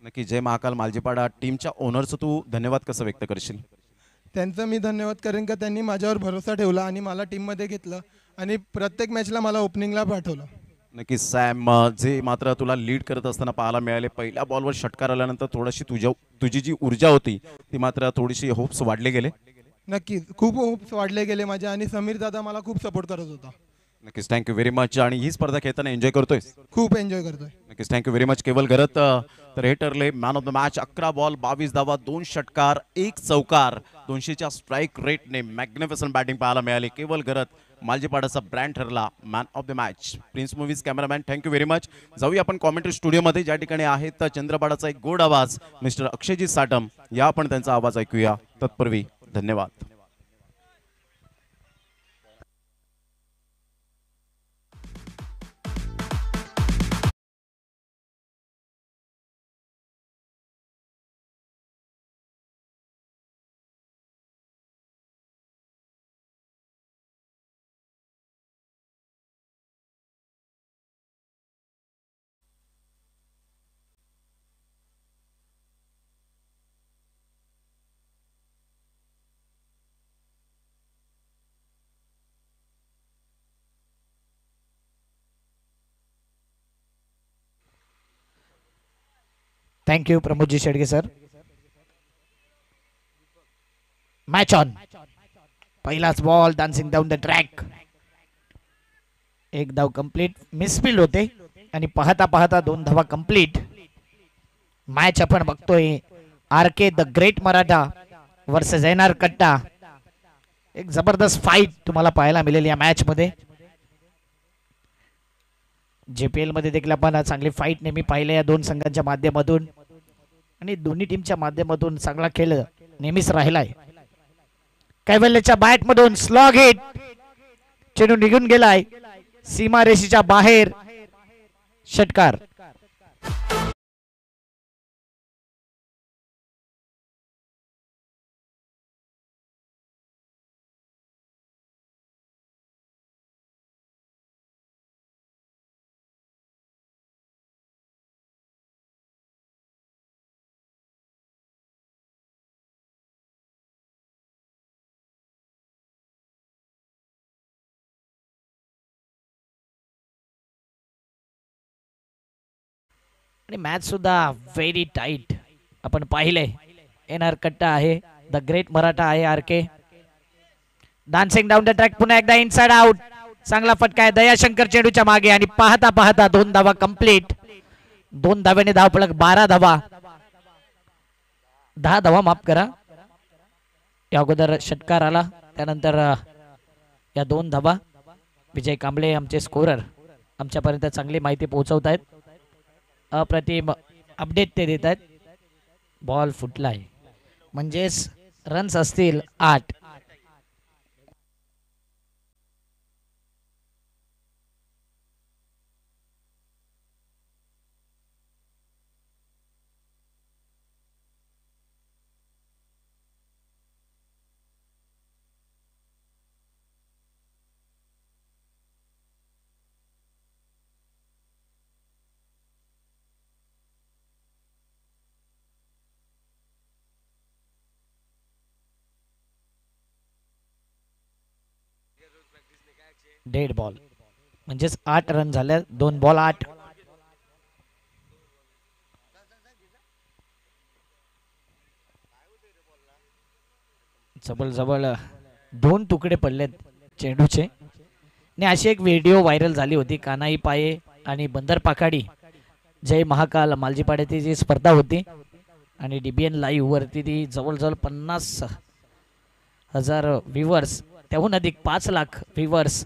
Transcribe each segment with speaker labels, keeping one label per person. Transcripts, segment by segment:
Speaker 1: नक्की. जय महाकाल मालजीपाडा टीमच्या ओनरचं तू धन्यवाद कसं व्यक्त करशील?
Speaker 2: त्यांचा मी धन्यवाद करेन का त्यांनी माझ्यावर भरोसा ठेवला आणि मला टीममध्ये घेतलं आणि प्रत्येक मॅचला मला ओपनिंगला पाठवलं.
Speaker 1: नक्की सॅम, जे मात्र तुला लीड करत असताना पाहायला मिळाले, पहिल्या बॉलवर षटकार आल्यानंतर थोडीशी तुझी जी ऊर्जा होती ती मात्र थोडीशी होप्स वाढले गेले.
Speaker 2: नक्कीच खूप होप्स वाढले गेले माझे आणि समीर दादा मला खूप सपोर्ट करत होता.
Speaker 1: नक्कीच, थँक्यू व्हेरी मच. आणि ही स्पर्धा खेळताना एन्जॉय करतोय?
Speaker 2: खूप एन्जॉय करतोय.
Speaker 1: नक्कीच, थँक्यू व्हेरी मच. केवल घरत तर हे ठरले man of the match. 11 ball 22 धावा, 2 षटकार, 1 चौकार, 200च्या स्ट्राईक रेटने मॅग्निफिसंट बॅटिंग पाहायला मिळाली. केवल घरत मालजीपाडाचा ब्रँड ठरला man of the match. Prince movies cameraman, thank you very much. जाऊया आपण कॉमेंट्री स्टुडिओमध्ये, ज्या ठिकाणी आहेत चंद्रपाडाचा एक गोड आवाज मिस्टर अक्षयजी साटम. या आपण त्यांचा आवाज ऐकूया. तत्पूर्वी धन्यवाद.
Speaker 3: Thank you Pramodji Shedge sir. Match on. पहिलाच ball, dancing down the track. एक धाव कंप्लीट, मिसफिल्ड होते आणि पाहता पाहता 2 धावा कंप्लीट. मॅच आपण बघतोय R K the great Maratha versus NR Katta. एक जबरदस्त फाईट तुम्हाला पाहायला मिळेल या मॅच मध्ये. जेपीएल मध्ये देखील आपण चांगली फाईट नेहमी पाहिले या दोन संघांच्या माध्यमातून आणि दोन्ही टीमच्या माध्यमातून चांगला खेळ नेहमीच राहिलाय. कैवल्यच्या बॅट मधून स्लॉग हिट, चेंडू निघून गेलाय सीमारेषेच्या बाहेर. षटकार. आणि मॅच सुद्धा व्हेरी टाईट आपण पाहिले. एनआर कट्टा आहे, द ग्रेट मराठा आहे R K. Dancing down the track, पुन्हा एकदा इनसाइड आउट. चांगला फटका आहे दयाशंकर चेंडूच्या मागे आणि पाहता पाहता 2 धावा कंप्लीट. 2 धाव्याने धावफलक 12 धावा, 10 धावा माफ करा. या अगोदर षटकार आला, त्यानंतर या 2 धावा. विजय कांबळे आमचे स्कोरर आमच्यापर्यंत चांगली माहिती पोहोचवत आहेत. अप्रतिम अपडेट ते देत आहेत. बॉल फुटलाय म्हणजेच रन्स असतील 8. डेड बॉल म्हणजेच 8 रन झाले. 2 बॉल 8. जवळ जवळ 2 तुकडे पडलेत चेंडूचे. आणि अशी एक व्हिडिओ व्हायरल झाली होती. कानाई पाये आणि बंदर पाखाडी जय महाकाल मालजीपाड्याची जी स्पर्धा होती आणि डीबीएन लाईव्ह वरती ती जवळजवळ 50,000 व्ह्यूवर्स, त्याहून अधिक 5 लाख व्ह्यूवर्स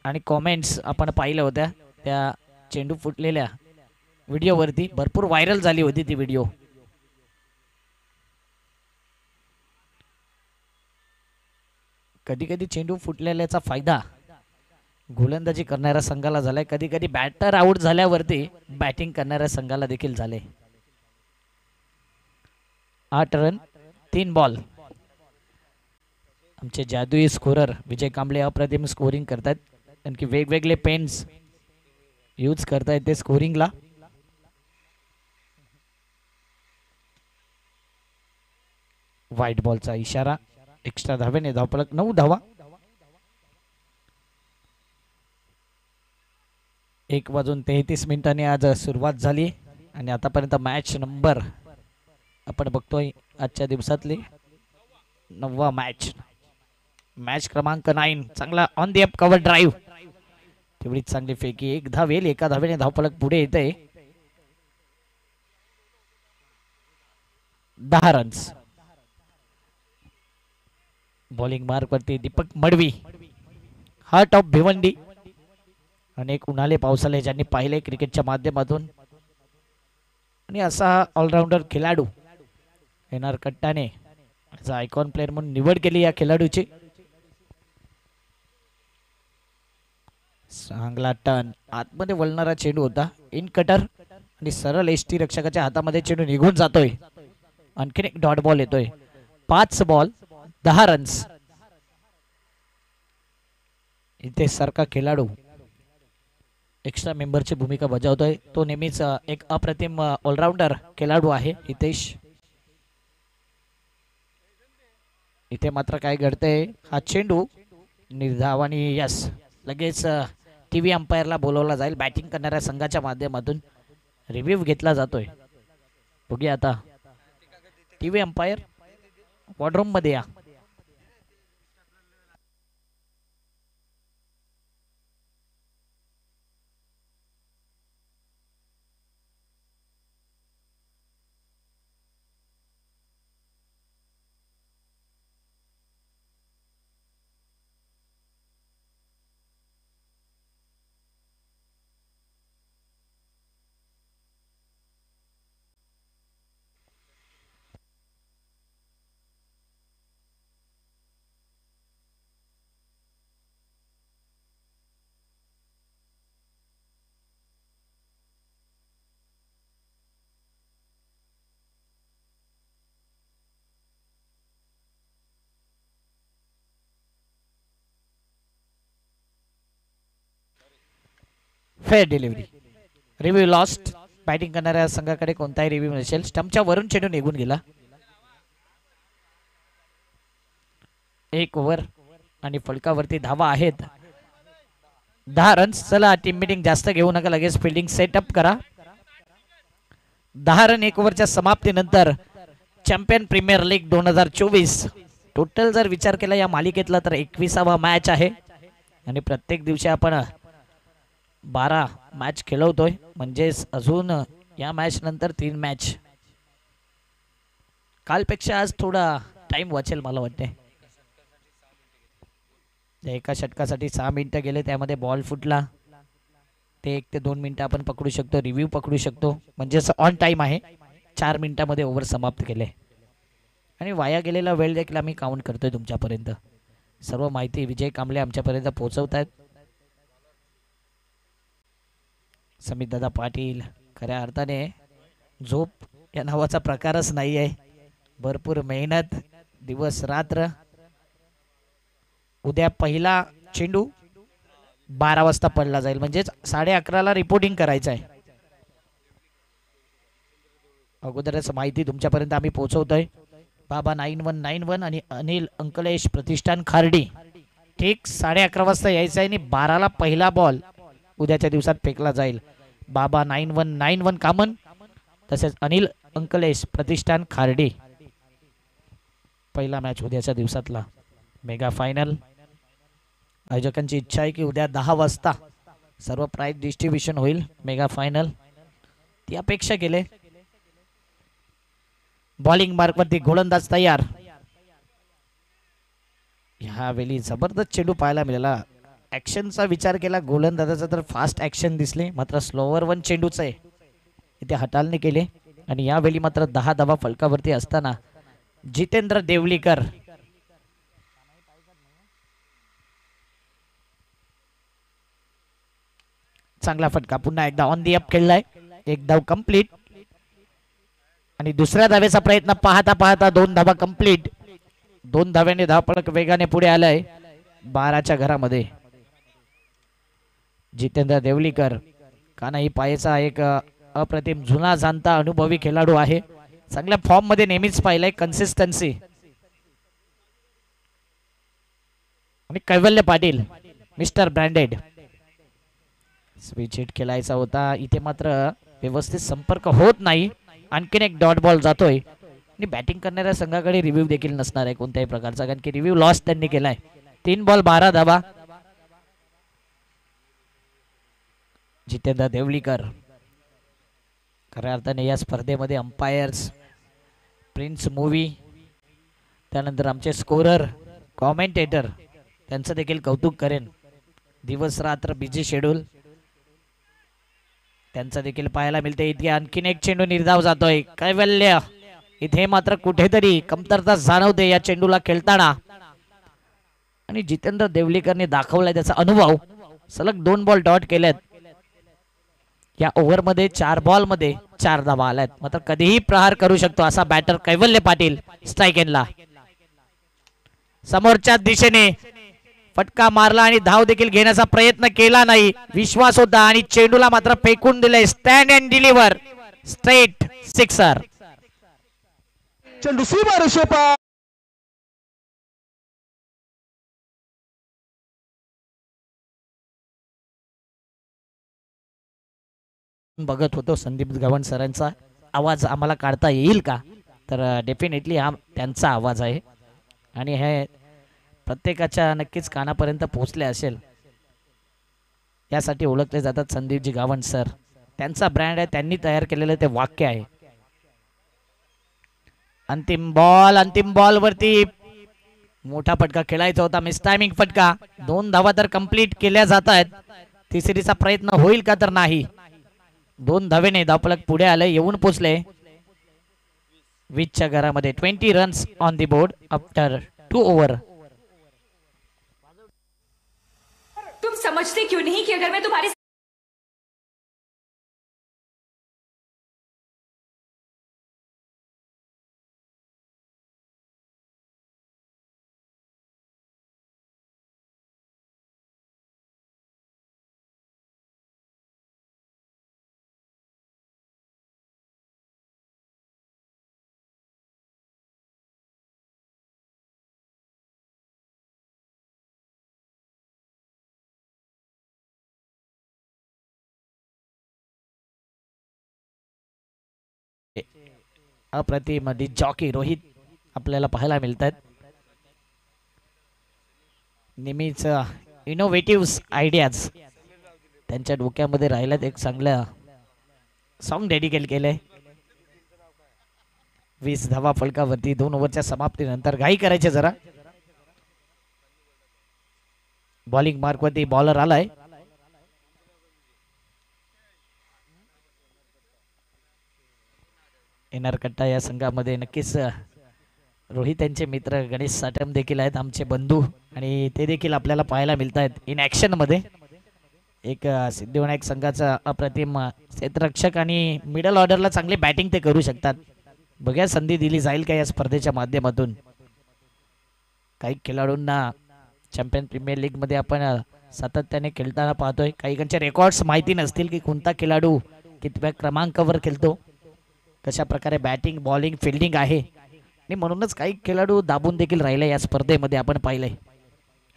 Speaker 3: आणि कॉमेंट्स आपण पाहिल्या होत्या. त्या चेंडू फुटलेल्या व्हिडिओवरती भरपूर व्हायरल झाली होती ती व्हिडिओ. कधी कधी चेंडू फुटलेल्याचा फायदा गोलंदाजी करणाऱ्या संघाला झालाय, कधी कधी बॅटर आउट झाल्यावरती बॅटिंग करणाऱ्या संघाला देखील झाले. 8 रन 3 बॉल. आमचे जादुई स्कोरर विजय कांबळे अप्रतिम स्कोरिंग करतात. आणखी वेगवेगळे पेन्स यूज करतायत ते स्कोरिंगला. व्हाईट बॉलचा इशारा. एक्स्ट्रा धावेने धावफलक 9 धावा. 1:33 आज सुरुवात झाली आणि आतापर्यंत मॅच नंबर आपण बघतोय आजच्या दिवसातली 9वा मॅच क्रमांक 9. चांगला on the up cover drive, तेवढीच चांगली फेकी. 1 धावेल, 1 धावेने धावफलक पुढे येते. 10 रन्स. बॉलिंग मार्क वरती दीपक मडवी, हार्ट ऑफ भिवंडी. अनेक उन्हाळे पावसाळे ज्यांनी पाहिले क्रिकेटच्या माध्यमातून, आणि असा हा ऑलराऊंडर खेळाडू एनआर कट्टाने आयकॉन प्लेअर म्हणून निवड केली या खेळाडूची. चांगला टर्न, आतमध्ये वळणारा चेंडू होता, इन कटर आणि सरळ एसटी रक्षकाच्या हातामध्ये चेंडू निघून जातोय. आणखीन एक डॉट बॉल येतोय. 5 बॉल 10 रन्स. इथे सारखा खेळाडू एक्स्ट्रा मेंबरची भूमिका बजावतोय. तो नेहमीच एक अप्रतिम ऑलराऊंडर खेळाडू आहे हितेश. इथे मात्र काय घडतंय, हा चेंडू निर्धाव आणि यस लगेच टीव्ही अंपायरला बोलवला जाईल. बॅटिंग करणाऱ्या संघाच्या माध्यमातून रिव्ह्यू घेतला जातोय. बघूया आता. टीव्ही अंपायर वॉर्डरूम मध्ये या. Fair delivery. Review lost. Batting करणाऱ्या संघाकडे कोणताही रिव्ह्यू नसेल. स्टंपच्या वरून चेंडू निघून गेला. 1 ओव्हर आणि फलकावरती धावा आहेत 10 रन्स. चला टीम मीटिंग जास्त घेऊ नका, लगेच फिल्डिंग सेटअप करा. 10 रन 1 ओव्हरच्या समाप्तीनंतर चॅम्पियन प्रीमियर लीग 2024 टोटल जर विचार केला या मालिकेतला तर 21वा मॅच आहे आणि प्रत्येक दिवशी आपण 12 मॅच खेळवतोय. म्हणजेच अजून या मॅच नंतर 3 मॅच. कालपेक्षा आज थोडा टाइम वाचेल मला वाटते. एका षटकासाठी 6 मिनिटं गेले, त्यामध्ये बॉल फुटला. ते 1 ते 2 मिनिटं आपण पकडू शकतो, रिव्ह्यू पकडू शकतो. म्हणजेच ऑन टाइम आहे. 4 मिनिटांमध्ये ओव्हर समाप्त केले आणि वाया गेलेला वेळ देखील आम्ही काउंट करतोय तुमच्यापर्यंत. सर्व माहिती विजय कांबळे आमच्यापर्यंत पोहोचवत आहेत. समित दादा पाटील, खऱ्या अर्थाने झोप या नावाचा प्रकारच नाही आहे. भरपूर मेहनत, दिवस रात्र. उद्या पहिला चेंडू 12 वाजता पडला जाईल, म्हणजेच 11:30ला रिपोर्टिंग करायचं आहे. अगोदरच माहिती तुमच्यापर्यंत आम्ही पोहोचवतोय. बाबा 9191 आणि अनिल अंकलेश प्रतिष्ठान खार्डी ठीक 11:30 वाजता यायचं आहे आणि 12ला पहिला बॉल उद्याच्या दिवसात फेकला जाईल. बाबा 9191 कामन तसेच अनिल अंकलेश प्रतिष्ठान खार्डी. पहिला मॅच उद्याच्या दिवसातला मेगा फायनल. आयोजकांची इच्छा आहे की उद्या 10 वाजता सर्व प्राइज डिस्ट्रीब्युशन होईल. मेगा फायनल ती अपेक्षा केले. बॉलिंग मार्क वरती गोलंदाज तयार. ह्यावेळी जबरदस्त चेंडू पाहायला मिळाला. ऍक्शनचा विचार केला गोलंदाजाचा तर फास्ट ऍक्शन दिसले, मात्र स्लोवर 1 चेंडूच आहे इथे हाताळणी केले. आणि यावेळी मात्र 10 धावा फलकावरती असताना जितेंद्र देवलीकर चांगला फटका. पुन्हा एकदा ऑन दी अप खेळलाय. 1 धाव कंप्लीट आणि दुसऱ्या धावेचा प्रयत्न पाहता पाहता 2 धावा कंप्लीट. 2 धाव्याने धावफलक वेगाने पुढे आलाय 12च्या घरामध्ये. जितेंद्र देवलीकर कानाही पायचा एक अप्रतिम जुना जाणता अनुभवी खेळाडू आहे. चांगल्या फॉर्म मध्ये नेहमीच पाहिलंय. कन्सिस्टन्सी आणि कैवल्य Patil mister branded switch hit खेळायचा होता, इथे मात्र व्यवस्थित संपर्क होत नाही. आणखीन एक डॉट बॉल जातोय आणि बॅटिंग करणाऱ्या संघाकडे रिव्ह्यू देखील नसणार आहे कोणत्याही प्रकारचा, कारण की रिव्ह्यू लॉस त्यांनी केलाय. 3 बॉल 12 धावा. जितेंद्र देवलीकर खऱ्या अर्थाने या स्पर्धेमध्ये अंपायर्स, प्रिन्स मूवी, त्यानंतर आमचे स्कोरर, कॉमेंटेटर त्यांचं देखील कौतुक करेन. दिवस रात्र बिझी शेड्यूल त्यांचं देखील पाहायला मिळते. इथे आणखीन एक चेंडू निर्धाव जातोय. कैवल्य इथे मात्र कुठेतरी कमतरता जाणवते या चेंडूला खेळताना, आणि जितेंद्र देवलीकरने दाखवलाय त्याचा अनुभव. सलग 2 बॉल डॉट केलेत या ओव्हरमध्ये. 4 बॉल मध्ये 4 धावा आल्यात. मात्र कधीही प्रहार करू शकतो असा बॅटर कैवल्य पाटील. स्ट्राईक एंडला समोरच्या दिशेने फटका मारला आणि धाव देखील घेण्याचा प्रयत्न केला नाही. विश्वास होता आणि चेंडूला मात्र फेकून दिले. Stand and deliver, straight sixer.
Speaker 4: चेंडू सीमारेषेपार
Speaker 3: बघत होतो संदीप गव्हाण सरांचा आवाज आम्हाला काढता येईल का, तर डेफिनेटली हा त्यांचा आवाज आहे आणि हे प्रत्येकाच्या नक्कीच कानापर्यंत पोहोचले असेल. यासाठी ओळखले जातात संदीपजी गावण सर. त्यांचा ब्रँड आहे, त्यांनी तयार केलेलं ते वाक्य आहे. अंतिम बॉल वरती मोठा फटका खेळायचा होता. मिस टायमिंग फटका. 2 धावा तर कंप्लीट केल्या जात आहेत. तिसरीचा प्रयत्न होईल का, तर नाही. 2 धावेने धावफलक पुढे आले, येऊन पोचले 20च्या घरामध्ये. 20 runs on the board after 2 over.
Speaker 5: तुम समझते क्यों नहीं कि अगर मैं तुम्हारी
Speaker 3: अप्रतिम जॉकी रोहित आपल्याला पाहायला मिळतात. नेहमीच इनोव्हेटिव्ह आयडियाज त्यांच्या डोक्यामध्ये राहिल्यात. एक चांगलं सॉन्ग डेडिकेट केलंय. 20 धावा फलकावरती 2 ओव्हरच्या समाप्तीनंतर. घाई करायचे जरा. बॉलिंग मार्कवरती बॉलर आलाय. येणार कट्टा या संघामध्ये नक्कीच रोहित यांचे मित्र गणेश साटम देखील आहेत, आमचे बंधू, आणि ते देखील आपल्याला पाहायला मिळत आहेत इन ॲक्शन मध्ये. एक सिद्धिविनायक संघाचा अप्रतिम क्षेत्ररक्षक आणि मिडल ऑर्डरला चांगली बॅटिंग ते करू शकतात. बघा संधी दिली जाईल का या स्पर्धेच्या माध्यमातून. काही खेळाडूंना चॅम्पियन प्रीमियर लीग मध्ये आपण सातत्याने खेळताना पाहतोय. काहींचे रेकॉर्ड्स माहिती नसतील की कोणता खेळाडू कितव्या क्रमांकावर खेळतो, कशा प्रकारे बॅटिंग बॉलिंग फिल्डिंग आहे, आणि म्हणूनच काही खेळाडू दाबून देखील राहिले या स्पर्धेमध्ये आपण पाहिलंय.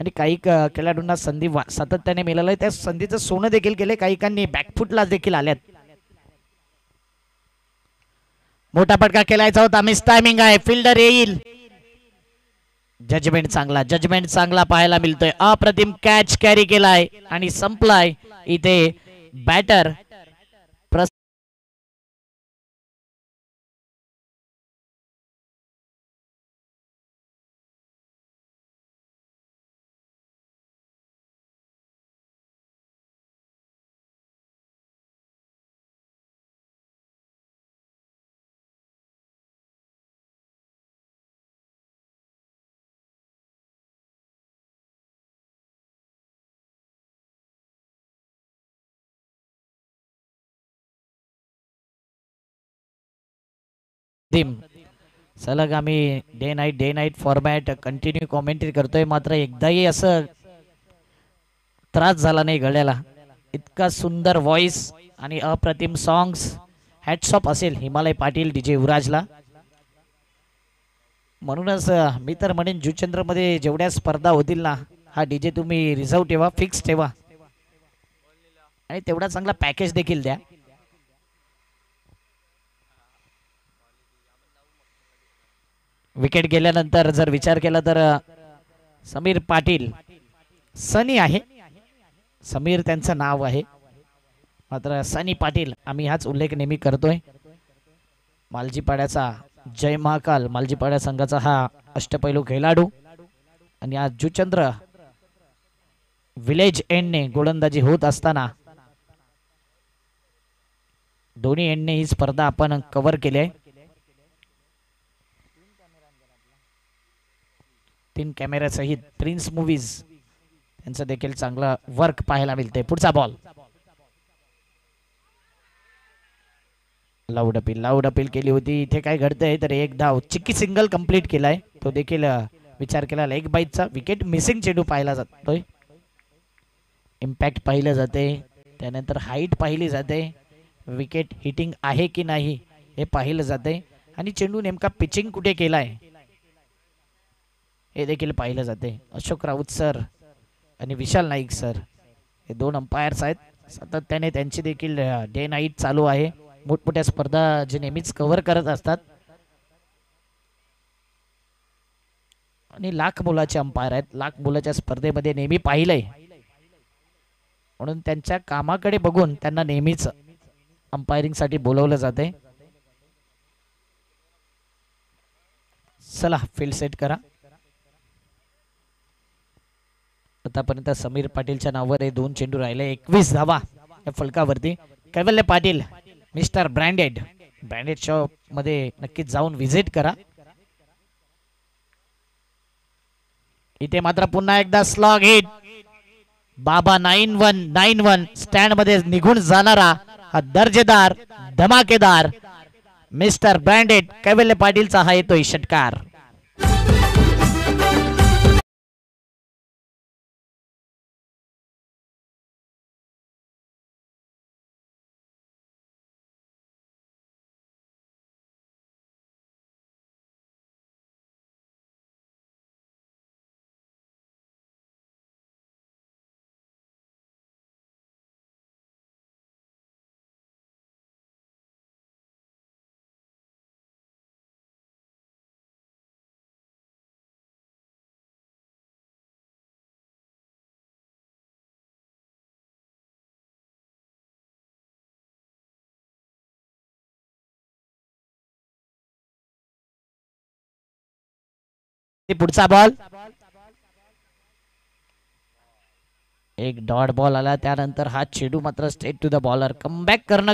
Speaker 3: आणि काही खेळाडूंना संधी सातत्याने मिळालंय, त्या संधीचं सोनं देखील केले. काहीकांनी बॅकफुटला देखील आल्यात. मोठा फटका खेळायचा होता. मिस टायमिंग आहे. फिल्डर येईल. जजमेंट चांगला पाहायला मिळतोय. अप्रतिम कॅच कॅरी केलाय आणि संपलाय. इथे बॅटर सलग आम्ही day night format continue commentary करतोय. मात्र एकदाही असं त्रास झाला नाही गळ्याला. इतका सुंदर व्हॉइस आणि अप्रतिम सॉंग्स. हॅट्स ऑफ असेल हिमालय पाटील डीजे युवराजला. म्हणूनच मी तर म्हणेन जुचंद्र मध्ये जेवढ्या स्पर्धा होतील ना, हा डीजे तुम्ही रिझर्व ठेवा, फिक्स ठेवा आणि तेवढा चांगला पॅकेज देखील द्या. विकेट गेल्यानंतर जर विचार केला तर समीर पाटील सनी आहे, समीर त्यांचं नाव आहे, मात्र सनी पाटील आम्ही हाच उल्लेख नेहमी करतोय. मालजीपाड्याचा जय महाकाल मालजीपाड्या संघाचा हा अष्टपैलू खेळाडू आणि आज जुचंद्र विलेज एंडने गोलंदाजी होत असताना दोन्ही एंडने ही स्पर्धा आपण कव्हर केली आहे. 3 कॅमेरा सहित प्रिन्स मूवीज त्यांचं देखील चांगलं वर्क पाहायला मिळते. पुढचा बॉल लाऊड अपील केली होती. इथे काय घडतंय तर एक धाव चिक्की सिंगल कंप्लीट केलाय, तो देखील विचार केला लेग बाईटचा. विकेट मिसिंग चेंडू पाहिला जातोय, इम्पॅक्ट पाहिलं जाते, त्यानंतर हाईट पाहिली जाते, विकेट हिटिंग आहे की नाही हे पाहिलं जाते आणि चेंडू नेमका पिचिंग कुठे केलाय हे देखील पाहिलं जाते. अशोक राऊत सर आणि विशाल नाईक सर हे 2 अंपायर्स आहेत, सातत्याने त्यांची देखील डे नाईट चालू आहे. मोठमोठ्या स्पर्धा जे नेहमीच कव्हर करत असतात आणि लाख मुलाचे अंपायर आहेत, लाख मुलाच्या स्पर्धेमध्ये नेहमी पाहिलंय, म्हणून त्यांच्या कामाकडे बघून त्यांना नेहमीच अंपायरिंग साठी बोलवलं जाते. चला फील्ड सेट करा. आतापर्यंत समीर पाटीलच्या नावावर हे 2 चेंडू राहिले, 21 धावा या फलकावरती. कैवल्य पाटील मिस्टर ब्रँडेड शॉप मध्ये नक्कीच जाऊन व्हिजिट करा. इथे मात्र पुन्हा एकदा स्लॉग हिट. बाबा 9191 स्टँड मध्ये निघून जाणारा हा दर्जेदार धमाकेदार मिस्टर ब्रँडेड कैवल्य पाटीलचा हा येतोय षटकार. पुढचा बॉल एक डॉट बॉल आला, त्यानंतर हा चेंडू मात्र straight to the bowler. Comeback करणं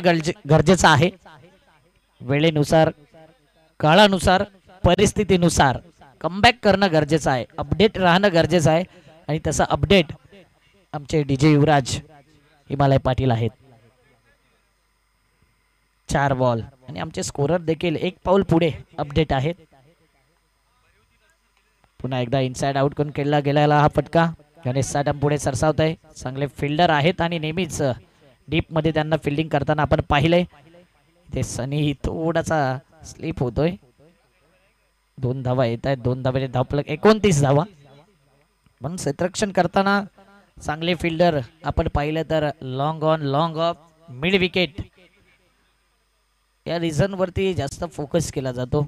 Speaker 3: गरजेचं आहे, वेळेनुसार काळानुसार परिस्थितीनुसार कमबॅक करणं गरजेचं आहे, अपडेट राहणं गरजेचं आहे आणि तसा अपडेट आमचे डीजे युवराज हिमालय पाटील आहेत. 4 बॉल आणि आमचे स्कोरर देखील 1 पाऊल पुढे अपडेट आहेत. पुन्हा एकदा इनसाइड आउट करून केला गेलेला हा फटका गणेश साडम पुढे सरसावत आहे. चांगले फिल्डर आहेत आणि नेहमीच डीप मध्ये त्यांना फिल्डिंग करताना आपण पाहिलंय. ते सनी थोडासा स्लिप होतोय. 2 धावा येत आहेत, 2 धावाचे धावफलक 29 धावा. पण क्षेत्ररक्षण करताना चांगले फिल्डर आपण पाहिलं तर long on long of mid wicket या रिझन वरती जास्त फोकस केला जातो.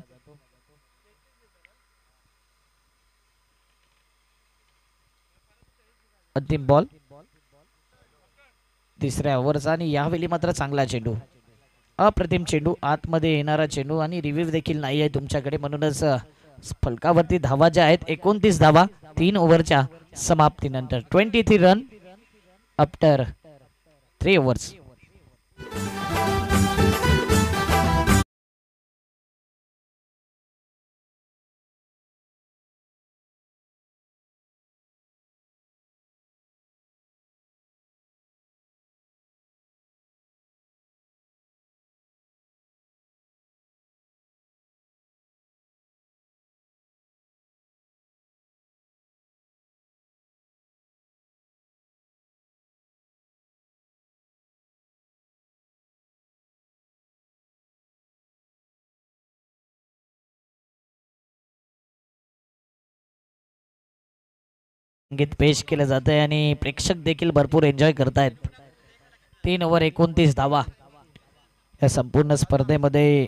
Speaker 3: अंतिम बॉल तिसऱ्या ओव्हरचा आणि यावेळी मात्र चांगला चेंडू, अप्रतिम चेंडू, आतमध्ये येणारा चेंडू आणि रिव्ह्यू देखील नाही आहे तुमच्याकडे, म्हणूनच फलकावरती धावा ज्या आहेत 29 धावा 3 ओव्हरच्या समाप्तीनंतर. 23 रन आफ्टर 3 ओव्हर्स. संगीत पेश केलं जात आहे आणि प्रेक्षक देखील भरपूर एन्जॉय करतायत. 3 ओव्हर 29 धावा. या संपूर्ण स्पर्धेमध्ये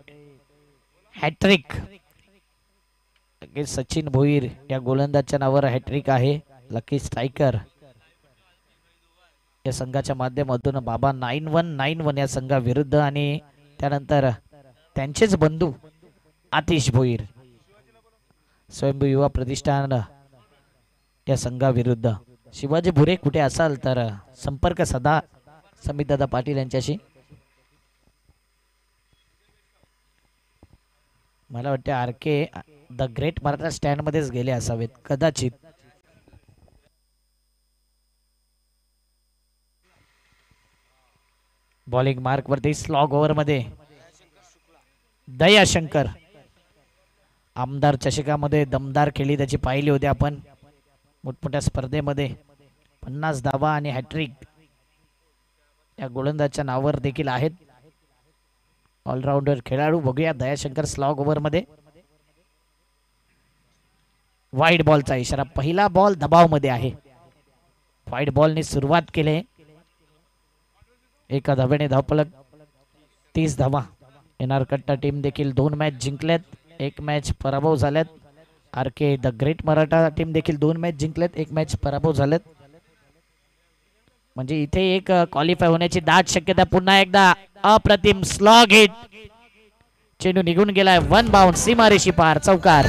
Speaker 3: हॅट्रिक सचिन भोईर या गोलंदाजच्या नावावर हॅट्रिक आहे. लकी स्ट्रायकर या संघाच्या माध्यमातून बाबा 9191 या संघाविरुद्ध आणि त्यानंतर त्यांचेच बंधू आतिश भोईर स्वयंभू युवा प्रतिष्ठान या संघाविरुद्ध. शिवाजी भुरे कुठे असाल तर संपर्क साधा समितदादा पाटील यांच्याशी. मला वाटते RK the great Maratha stand मध्येच गेले असावेत कदाचित. बॉलिंग मार्क वरती स्लॉग ओव्हर मध्ये दयाशंकर आमदार चषकामध्ये दमदार खेळी त्याची पाहिली होती आपण. मोठमोठ्या स्पर्धेमध्ये 50 धावा आणि हॅट्रिक या गोलंदाजच्या नावावर देखील आहेत. ऑलराऊंडर खेळाडू. बघूया दयाशंकर स्लॉग ओव्हर मध्ये. वाईड बॉलचा इशारा. पहिला बॉल दबाव मध्ये आहे. वाईड बॉलने सुरुवात केली. एका धावेने धावफलक 30 धावा. एनआर कट्टा टीम देखील 2 मॅच जिंकल्यात, 1 मॅच पराभव झाल्यात. RK the great Maratha team देखील 2 मॅच जिंकल्यात, 1 मॅच पराभव झाल्यात. म्हणजे इथे एक क्वालिफाय होण्याची दाट शक्यता. पुन्हा एकदा अप्रतिम स्लॉग हिट. चेंडू निघून गेलाय. 1 बाउंड सीमारेषी पार. चौकार.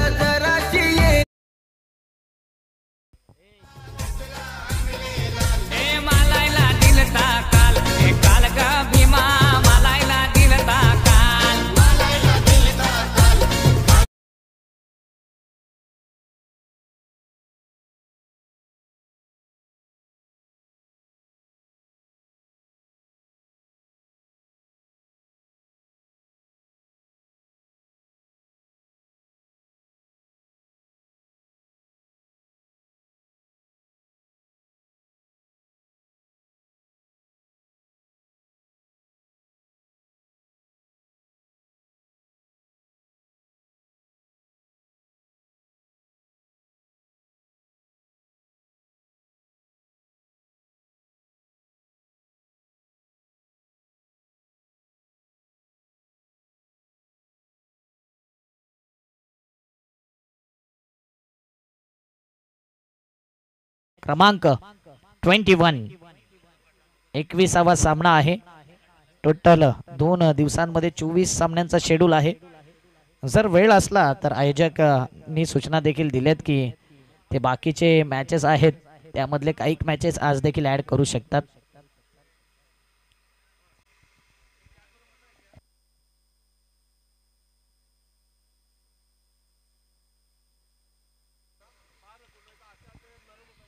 Speaker 3: क्रमांक 21. 21वा सामना आहे. टोटल 2 दिवसांमध्ये 24 सामन्यांचा शेड्यूल आहे. जर वेळ असला तर आयोजकांनी सूचना देखील दिल्यात की ते बाकीचे मॅचेस आहेत त्यामधले काही मॅचेस आज देखील ऍड करू शकतात.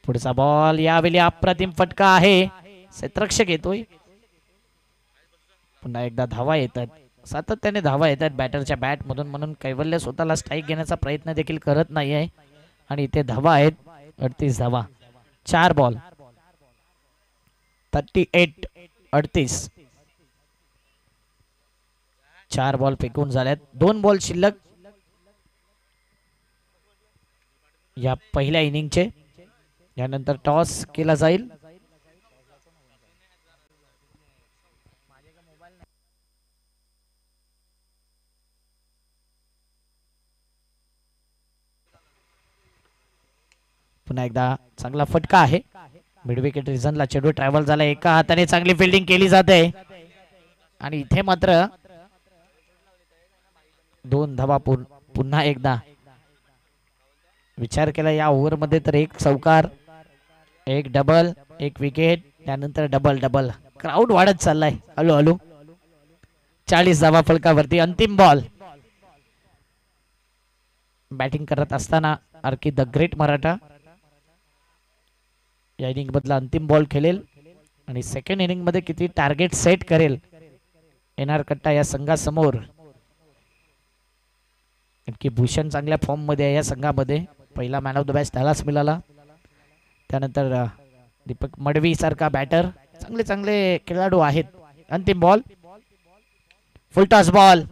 Speaker 3: पुढचा बॉल. यावेळी अप्रतिम फटका आहे. क्षेत्ररक्षक येतोय. पुन्हा एकदा धावा येतात. सातत्याने धावा येतात बॅटरच्या बॅट मधून, म्हणून कैवल्य स्वतःला स्ट्राईक घेण्याचा प्रयत्न देखील करत नाही आहे. आणि इथे धावा आहेत 38 धावा. 4 बॉल 38-38. 4 बॉल फेकून झाल्यात. 2 बॉल शिल्लक या पहिल्या इनिंगचे. यानंतर टॉस केला जाईल. पुन्हा एकदा चांगला फटका आहे. मिड विकेट रिझनला चेंडू ट्रॅव्हल झाला. एका हाताने चांगली फिल्डिंग केली जाते आणि इथे मात्र 2 धावा. पुन्हा एकदा विचार केला या ओव्हर मध्ये तर 1 चौकार, 1 डबल, 1 विकेट, त्यानंतर डबल डबल. क्राऊड वाढत चाललाय हळूहळू. 40 धावा फलकावरती. अंतिम बॉल. बॅटिंग करत असताना RK द ग्रेट मराठा या इनिंग मधला अंतिम बॉल खेळेल आणि सेकंड इनिंग मध्ये किती टार्गेट सेट करेल एनआर कट्टा या संघासमोर. की भूषण चांगल्या फॉर्म मध्ये आहे या संघामध्ये. पहिला मॅन ऑफ द मॅच त्यालाच मिळाला. त्यानंतर दीपक मडवी सारखा बॅटर. चांगले चांगले खेळाडू आहेत. अंतिम बॉल. फुल टॉस बॉल.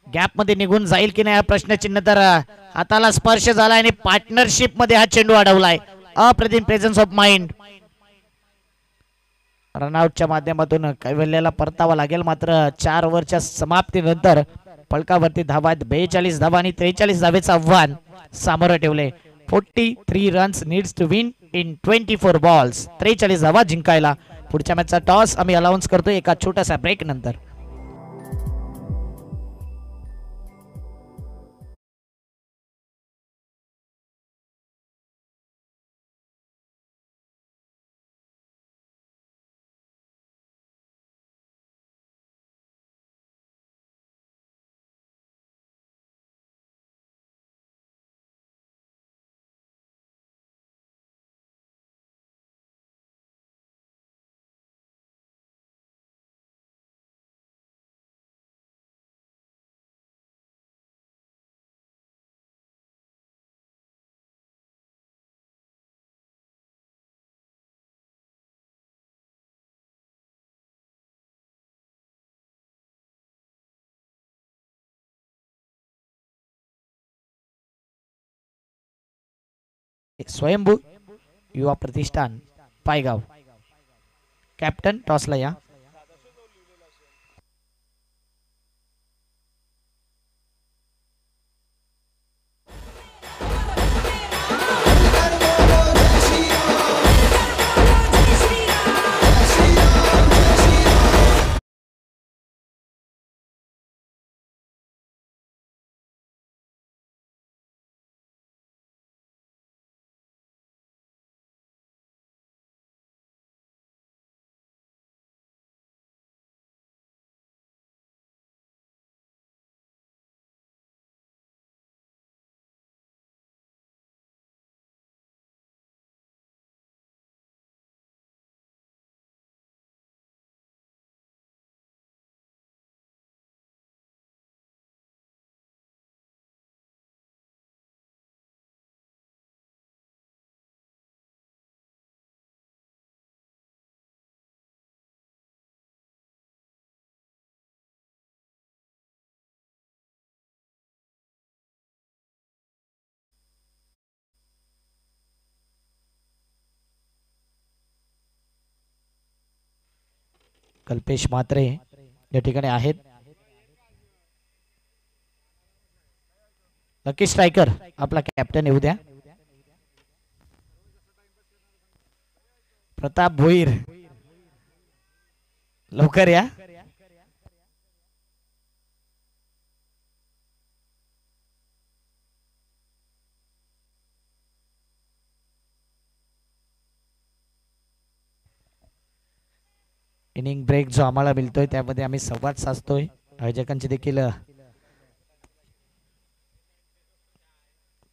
Speaker 3: गॅप मध्ये निघून जाईल की नाही हा प्रश्नचिन्ह. तर हाताला स्पर्श झाला आणि पार्टनरशिप मध्ये हा चेंडू अडवलाय. अप्रतिम प्रेझेन्स ऑफ माइंड. रनआउटच्या माध्यमातून कैवल्याला परतावा लागेल. मात्र 4 ओव्हरच्या समाप्तीनंतर फलकावरती धावा 42 धावा आणि 43 धावेचं आव्हान सामोरं ठेवले. 43 runs needs to win in 24 balls. 43 धावा जिंकायला. पुढच्या मॅचचा टॉस आम्ही अनाउन्स करतोय एका छोट्याशा ब्रेक नंतर. स्वयंभू युवा प्रतिष्ठान पायगाव. कॅप्टन टॉसला या. कल्पेश म्हात्रे या ठिकाणी आहेत. लकी स्ट्रायकर आपला कॅप्टन येऊ द्या. प्रताप भोईर लवकर या. इनिंग ब्रेक जो आम्हाला मिळतोय त्यामध्ये आम्ही संवाद साधतोय. आयोजकांचे देखील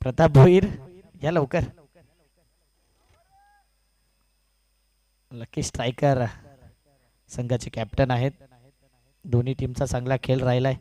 Speaker 3: प्रताप भोईर या लवकर. लकी स्ट्रायकर संघाचे कॅप्टन आहेत. दोन्ही टीमचा चांगला खेळ राहिलाय.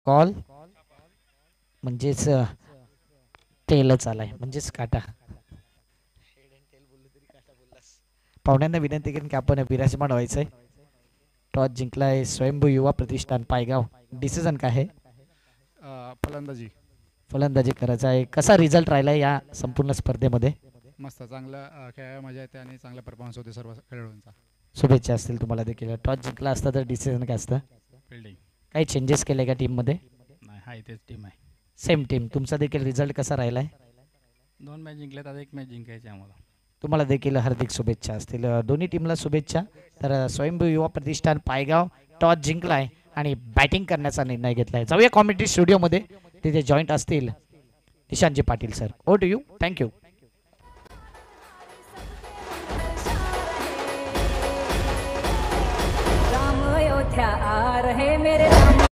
Speaker 3: कॉल म्हणजेच टेलच आलाय म्हणजेच काटा. पाहुण्यांना विनंती करेन की आपण विराजमान व्हायचंय. टॉस जिंकलाय स्वयंभू युवा प्रतिष्ठान पायगाव. डिसिजन काय आहे? फलंदाजी करायचं आहे. कसा रिझल्ट राहिलाय या संपूर्ण स्पर्धेमध्ये?
Speaker 4: मस्त, चांगलं खेळायला मजा येते आणि चांगला परफॉर्मन्स होते सर्व खेळाडूंचा.
Speaker 3: शुभेच्छा असतील तुम्हाला देखील. टॉस जिंकला असता तर डिसिजन काय असतं?
Speaker 4: फिल्डिंग.
Speaker 3: काही चेंजेस केले का टीम मध्ये?
Speaker 4: नाही, हाय तेच टीम आहे.
Speaker 3: Same team. तुमचा देखील रिझल्ट कसा राहिलाय?
Speaker 4: 2 मॅच जिंकल्यात, आता 1 मॅच जिंकायची आम्हाला.
Speaker 3: तुम्हाला देखील हार्दिक शुभेच्छा असतील. दोन्ही टीमला शुभेच्छा. तर स्वयंभू युवा प्रतिष्ठान पायगाव टॉस जिंकलाय आणि बॅटिंग करण्याचा निर्णय घेतलाय. जाऊया कॉमेंट्री स्टुडिओमध्ये. तिथे जॉईंट असतील निशांतजी पाटील सर. ओ to you. Thank you.
Speaker 6: Ram Ayodhya आ रहे मेरे राम.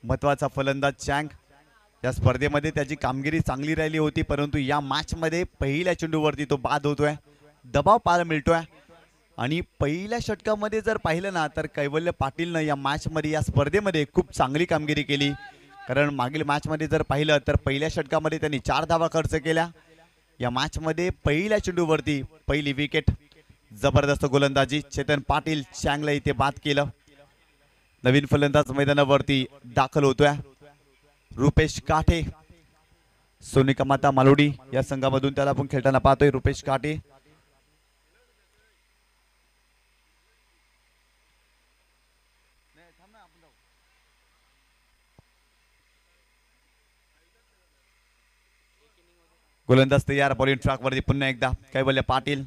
Speaker 7: महत्त्वाचा फलंदाज चँग. या स्पर्धेमध्ये त्याची कामगिरी चांगली राहिली होती, परंतु या मॅचमध्ये पहिल्या चेंडूवरती तो बाद होतोय, दबाव पाहायला मिळतोय. आणि पहिल्या षटकामध्ये जर पाहिलं ना तर कैवल्य पाटीलनं या मॅचमध्ये या स्पर्धेमध्ये खूप चांगली कामगिरी केली. कारण मागील मॅचमध्ये जर पाहिलं तर पहिल्या षटकामध्ये त्यांनी 4 धावा खर्च केल्या. या मॅचमध्ये पहिल्या चेंडूवरती पहिली विकेट. जबरदस्त गोलंदाजी. चेतन पाटील चँगला इथे बाद केलं. नवीन फलंदाज मैदानावरती दाखल होतोय. रुपेश काठे, सोनिकामाता मालोडी या संघामधून त्याला आपण खेळताना पाहतोय. रुपेश काठे गोलंदाज तयार. बॉलिंग ट्रॅक वरती पुन्हा एकदा कैवल्य पाटील.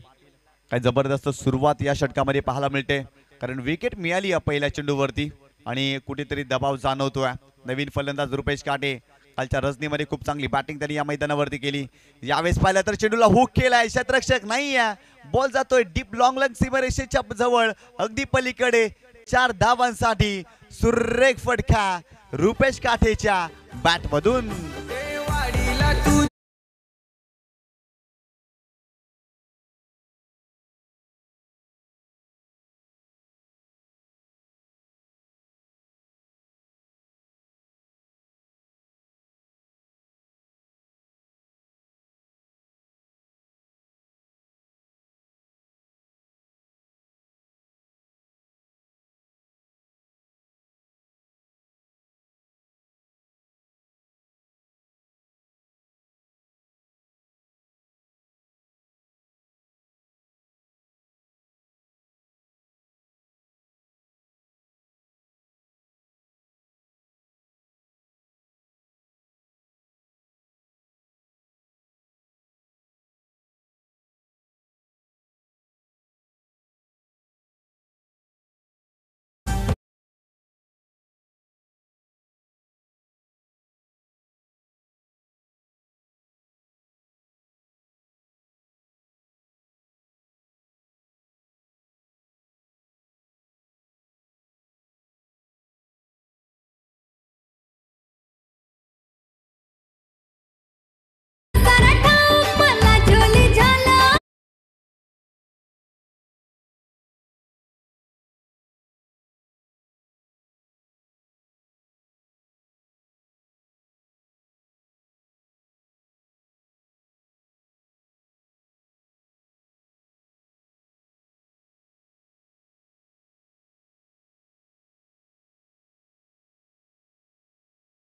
Speaker 7: काय जबरदस्त सुरुवात या षटकामध्ये पाहायला मिळते, कारण विकेट मिळाली या पहिल्या चेंडूवरती आणि कुठेतरी दबाव जाणवतोय. नवीन फलंदाज रुपेश काटे. कालच्या रजनीमध्ये खूप चांगली बॅटिंग त्यांनी या मैदानावरती केली. यावेळेस पाहिलं तर चेंडूला हुक केलाय, क्षेत्ररक्षक नाही आहे, बॉल जातोय डीप लॉंग लंग सीमारेषेच्या जवळ अगदी पलीकडे. 4 धावांसाठी सुरेख फटका रुपेश काठेच्या बॅटमधून.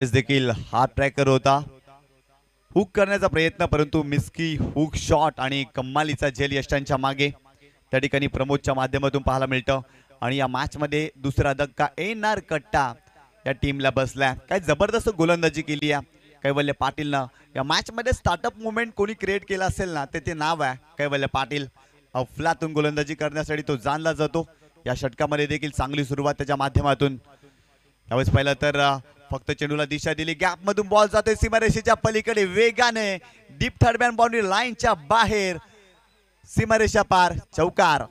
Speaker 7: देखील हात ट्रॅकर होता, हुक करण्याचा प्रयत्न, परंतु मिस्की हुक शॉट आणि कम्मालीचा झेल यष्टांच्या मागे त्या ठिकाणी प्रमोदच्या माध्यमातून पाहायला मिळतं. आणि या मॅच मध्ये दुसरा धक्का येणार कट्टा या टीमला बसलाय. काय जबरदस्त गोलंदाजी केली आहे कैवल्य पाटीलनं. या मॅच मध्ये स्टार्टअप मुवमेंट कोणी क्रिएट केला असेल ना ते नाव आहे कैवल्य पाटील. अफलातून गोलंदाजी करण्यासाठी तो जाणला जातो. या षटकामध्ये देखील चांगली सुरुवात त्याच्या माध्यमातून. यावेळेस पाहिलं तर फक्त चेंडूला दिशा दिली, गॅप मधून बॉल जातोय सीमारेषेच्या पलीकडे वेगाने, डीप थर्ड मॅन बाउंड्री लाईनच्या बाहेर, सीमारेषा पार, चौकार.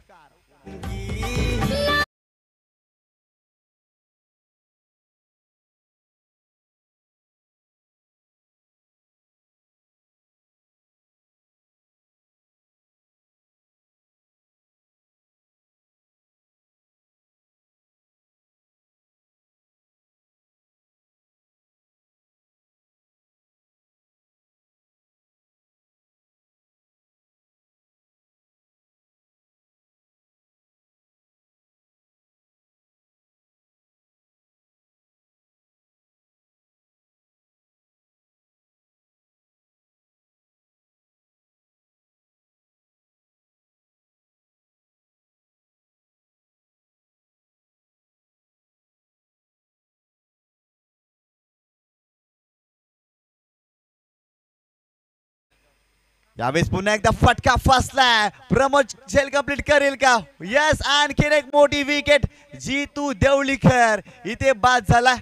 Speaker 7: यावेळेस पुन्हा एकदा फटका फसलाय. प्रमोद झेल कंप्लीट करेल का? यस, आणखीन एक मोठी विकेट. जीतू देवलीकर इथे बाद झाला.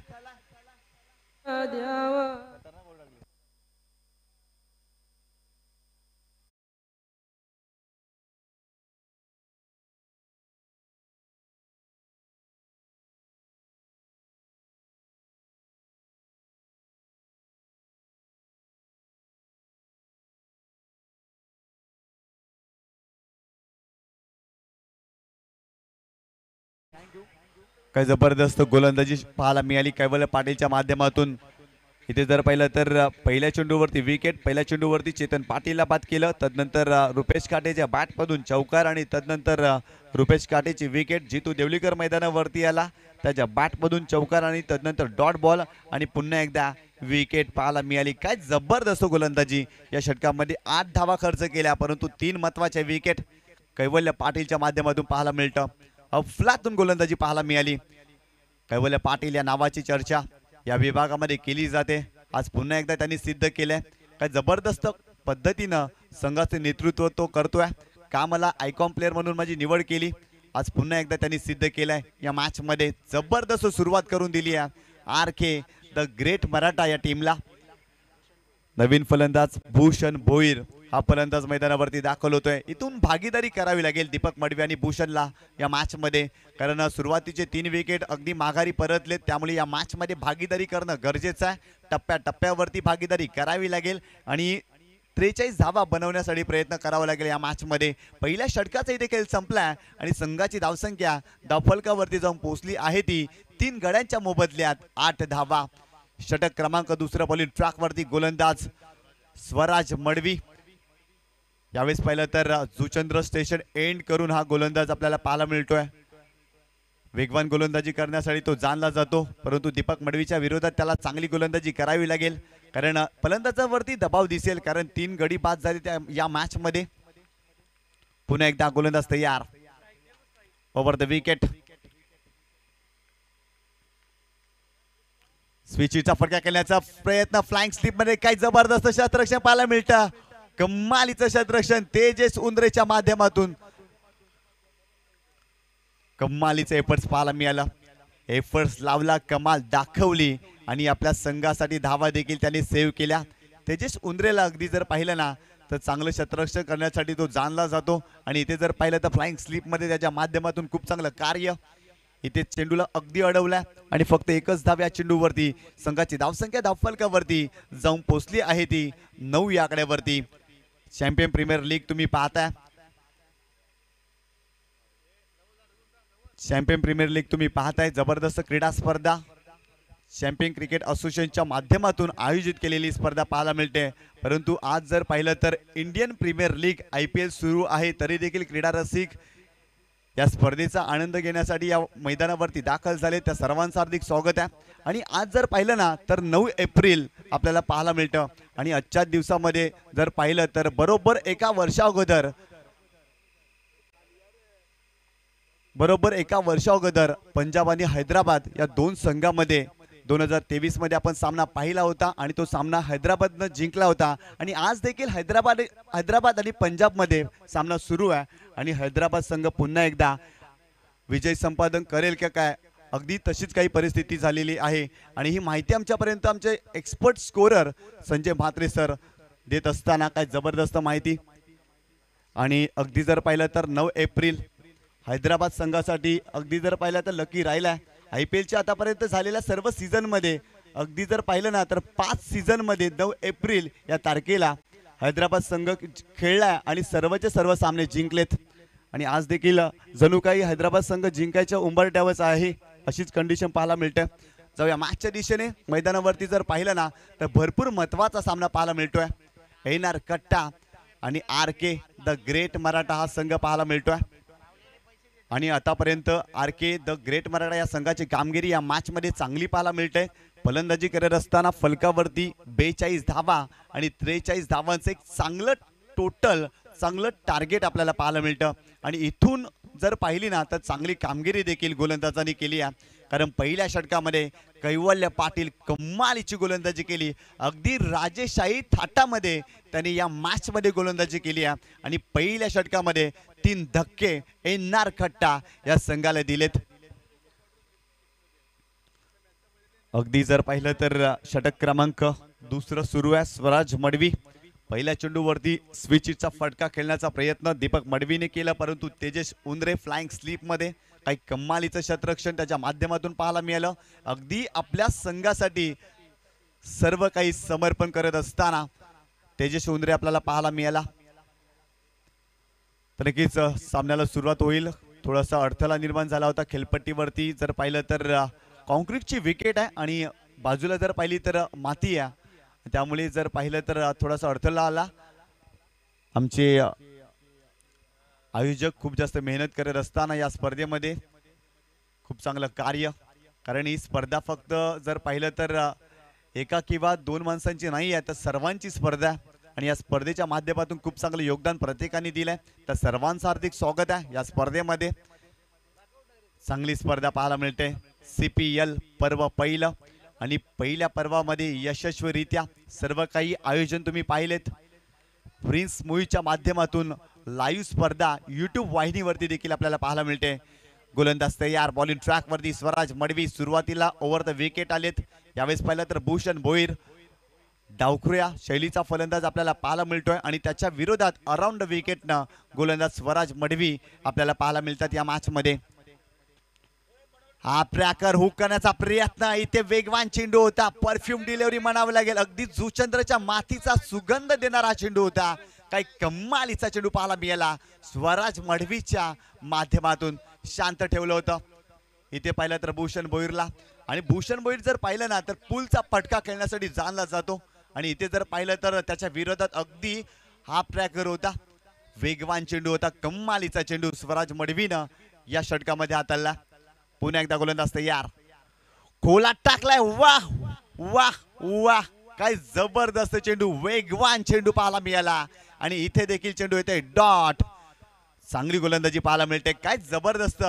Speaker 7: काय जबरदस्त गोलंदाजी पाहायला मिळाली कैवल्य पाटीलच्या माध्यमातून. इथे जर पाहिलं तर पहिल्या चेंडूवरती विकेट, पहिल्या चेंडूवरती चेतन पाटीलला बाद केलं, तदनंतर रुपेश काटेच्या बॅटमधून चौकार आणि तदनंतर रुपेश काटेची विकेट. जितू देवलीकर मैदानावरती आला, त्याच्या बॅटमधून चौकार आणि तदनंतर डॉट बॉल आणि पुन्हा एकदा विकेट पाहायला मिळाली. काय जबरदस्त गोलंदाजी या षटकामध्ये. 8 धावा खर्च केल्या परंतु 3 महत्वाच्या विकेट कैवल्य पाटीलच्या माध्यमातून पाहायला मिळतं. अफलातून गोलंदाजी पाहायला मिळाली. कैवल्य पाटील या नावाची चर्चा या विभागामध्ये केली जाते. आज पुन्हा एकदा त्यांनी सिद्ध केलंय. काय जबरदस्त पद्धतीनं संघाचे नेतृत्व तो करतोय. का मला आयकॉन प्लेअर म्हणून माझी निवड केली, आज पुन्हा एकदा त्यांनी सिद्ध केलंय. या मॅच मध्ये जबरदस्त सुरुवात करून दिली आहे RK द ग्रेट मराठा या टीमला. नवीन फलंदाज भूषण भोईर हा फलंदाज मैदानावरती दाखल होतोय. इथून भागीदारी करावी लागेल दीपक मडवी आणि भूषणला या मॅच मध्ये, कारण सुरुवातीचे 3 विकेट अगदी माघारी परतलेत. त्यामुळे या मॅच मध्ये भागीदारी करणं गरजेचं आहे. टप्प्याटप्प्यावरती भागीदारी करावी लागेल आणि 43 धावा बनवण्यासाठी प्रयत्न करावा लागेल या मॅच मध्ये. पहिल्या षटकाचा इथे खेळ संपलाय आणि संघाची धावसंख्या धावफलकावरती जाऊन पोहोचली आहे ती 3 गड्यांच्या मोबदल्यात 8 धावा. षटक क्रमांक दुसरं बॉलिंग ट्रॅकवरती गोलंदाज स्वराज मडवी. यावेळेस पाहिलं तर जुचंद्र स्टेशन एंड करून हा गोलंदाज आपल्याला पाहायला मिळतोय. वेगवान गोलंदाजी करण्यासाठी तो जाणला जातो, परंतु दीपक मडवीच्या विरोधात त्याला चांगली गोलंदाजी करावी लागेल, कारण फलंदाजावरती दबाव दिसेल, कारण 3 गडी बाद झाले या मॅच मध्ये. पुन्हा एकदा गोलंदाज तयार. Over the wicket. स्विचचा फटका खेळण्याचा प्रयत्न फ्लाइंग स्लिप मध्ये. काय जबरदस्त क्षेत्ररक्षण पाहायला मिळतं. कमालीचं क्षेत्ररक्षण तेजस उंद्रेच्या माध्यमातून. कमालीचं एफर्ट्स पाहायला मिळालं. एफर्ट्स लावला, कमाल दाखवली आणि आपल्या संघासाठी धावा देखील त्यांनी सेव्ह केल्या. तेजस उंद्रेला अगदी जर पाहिलं ना तर चांगलं क्षेत्ररक्षण करण्यासाठी तो जाणला जातो आणि इथे जर पाहिलं तर फ्लाइंग स्लिप मध्ये त्याच्या माध्यमातून खूप चांगलं कार्य. इथे चेंडूला अगदी अडवलाय आणि फक्त एकच धाव या चेंडूवरती. संघाची धावसंख्या धावफलकावरती जाऊन पोहोचली आहे ती 9 या आकड्यावरती. चॅम्पियन प्रीमियर लीग तुम्ही पाहताय. चॅम्पियन प्रीमियर लीग तुम्ही पाहताय. जबरदस्त क्रीडा स्पर्धा चॅम्पियन क्रिकेट असोसिएशनच्या माध्यमातून आयोजित केलेली स्पर्धा पाहायला मिळते. परंतु आज जर पाहिलं तर इंडियन प्रीमियर लीग IPL सुरू आहे, तरी देखील क्रीडा रसिक या स्पर्धेचा आनंद घेण्यासाठी या मैदानावरती दाखल झाले. त्या सर्वांचं हार्दिक स्वागत आहे. आणि आज जर पाहिलं ना तर 9 एप्रिल आपल्याला पाहायला मिळतं आणि आजच्या दिवसामध्ये जर पाहिलं तर बरोबर एका वर्षा अगोदर पंजाब आणि हैदराबाद या 2 संघामध्ये 2023 मध्ये आपण सामना पाहिला होता आणि तो सामना हैदराबादनं जिंकला होता. आणि आज देखील हैदराबाद आणि पंजाब मध्ये सामना सुरू आहे आणि हैदराबाद संघ पुन्हा एकदा विजय संपादन करेल का काय, अगदी तशीच काही परिस्थिती झालेली आहे. आणि ही माहिती आमच्यापर्यंत आमचे expert scorer Sanjay Mhatre sir देत असताना काय जबरदस्त माहिती. आणि अगदी जर पाहिलं तर 9 एप्रिल हैदराबाद संघासाठी अगदी जर पाहिलं तर लकी राहिला. IPLच्या आतापर्यंत झालेल्या सर्व सीझन मध्ये अगदी जर पाहिलं ना तर 5 सीझन मध्ये 9 एप्रिल या तारखेला हैदराबाद संघ खेळला आणि सर्वचे सर्व सामने जिंकलेत. आणि आज देखील जणू काही हैदराबाद संघ जिंकायच्या उंबरठ्यावरच आहे अशीच कंडिशन पाहायला मिळते. जाऊया मॅचच्या दिशेने. मैदानावरती जर पाहिलं ना तर भरपूर महत्वाचा सामना पाहायला मिळतोय. एनआर कट्टा आणि RK द ग्रेट मराठा हा संघ पाहायला मिळतोय. आणि आतापर्यंत RK द ग्रेट मराठा या संघाची कामगिरी या मॅच मध्ये चांगली पाहायला मिळते. फलंदाजी करत असताना फलकावरती 42 धावा आणि 43 धावांचं एक चांगलं टार्गेट आपल्याला पाहायला मिळतं. आणि इथून जर पाहिली ना तर चांगली कामगिरी देखील गोलंदाजांनी केली आहे, कारण पहिल्या षटकामध्ये कैवल्य पाटील कमालीची गोलंदाजी केली. अगदी राजेशाही थाटामध्ये त्यांनी या मॅच मध्ये गोलंदाजी केली आहे आणि पहिल्या षटकामध्ये 3 धक्के एनआर खट्टा या संघाला दिलेत. अगदी जर पाहिलं तर षटक क्रमांक दुसरं सुरू आहे. स्वराज मडवी पहिल्या चेंडूवरती स्विचचा फटका खेळण्याचा प्रयत्न दीपक मडवीने केला, परंतु तेजस उंद्रे फ्लाइंग स्लिप मध्ये काही कमालीचं क्षेत्ररक्षण त्याच्या माध्यमातून पाहायला मिळालं. अगदी आपल्या संघासाठी सर्व काही समर्पण करत असताना तेजस उंद्रे आपल्याला पाहायला मिळाला. तर नक्कीच सामन्याला सुरुवात होईल. थोडासा अडथळा निर्माण झाला होता खेळपट्टीवरती. जर पाहिलं तर कॉन्क्रीटची विकेट आहे आणि बाजूला जर पाहिली तर माती आहे, त्यामुळे जर पाहिलं तर थोडासा अडथळा आला. आमचे आयोजक खूप जास्त मेहनत करत असताना या स्पर्धेमध्ये खूप चांगलं कार्य, कारण ही स्पर्धा फक्त जर पाहिलं तर एका किंवा दोन माणसांची नाही आहे, तर सर्वांची स्पर्धा आहे. आणि या स्पर्धेच्या माध्यमातून खूप चांगलं योगदान प्रत्येकाने दिलंय, तर सर्वांचं हार्दिक स्वागत आहे या स्पर्धेमध्ये. चांगली स्पर्धा पाहायला मिळते. CPL पर्व पहिलं आणि पहिल्या पर्वामध्ये यशस्वीरित्या सर्व काही आयोजन तुम्ही पाहिलेत. प्रिन्स मूवीच्या माध्यमातून लाईव्ह स्पर्धा YouTube वाहिनीवरती देखील आपल्याला पाहायला मिळते. गोलंदाज तयार, बॉलिंग ट्रॅकवरती स्वराज मडवी. सुरुवातीला ओव्हर द विकेट आलेत. यावेळेस पाहिलं तर भूषण भोईर डावखुऱ्या शैलीचा फलंदाज आपल्याला पाहायला मिळतोय आणि त्याच्या विरोधात अराउंड द विकेटनं गोलंदाज स्वराज मडवी आपल्याला पाहायला मिळतात या मॅच मध्ये. हा ट्रॅकर हुक करण्याचा प्रयत्न, इथे वेगवान चेंडू होता, परफ्यूम डिलिव्हरी म्हणावं लागेल. अगदी जुचंद्रच्या मातीचा सुगंध देणारा हा चेंडू होता. काही कमालीचा चेंडू पाहायला मिळाला. स्वराज मडवीच्या माध्यमातून शांत ठेवलं होतं. इथे पाहिलं तर भूषण भोईरला, आणि भूषण भोईर जर पाहिलं ना तर पुलचा फटका खेळण्यासाठी जाणला जातो, आणि इथे जर पाहिलं तर त्याच्या विरोधात अगदी हाफ ट्रॅकर होता. वेगवान चेंडू होता, कमालीचा चेंडू स्वराज मडवीनं या षटकामध्ये हाताळला. पुन्हा एकदा गोलंदाज तयार, खोलात टाकलाय. वाह वाह वाह, काय जबरदस्त चेंडू, वेगवान चेंडू पाहायला मिळाला. आणि इथे देखील चेंडू येते डॉट. चांगली गोलंदाजी पाहायला मिळते. काय जबरदस्त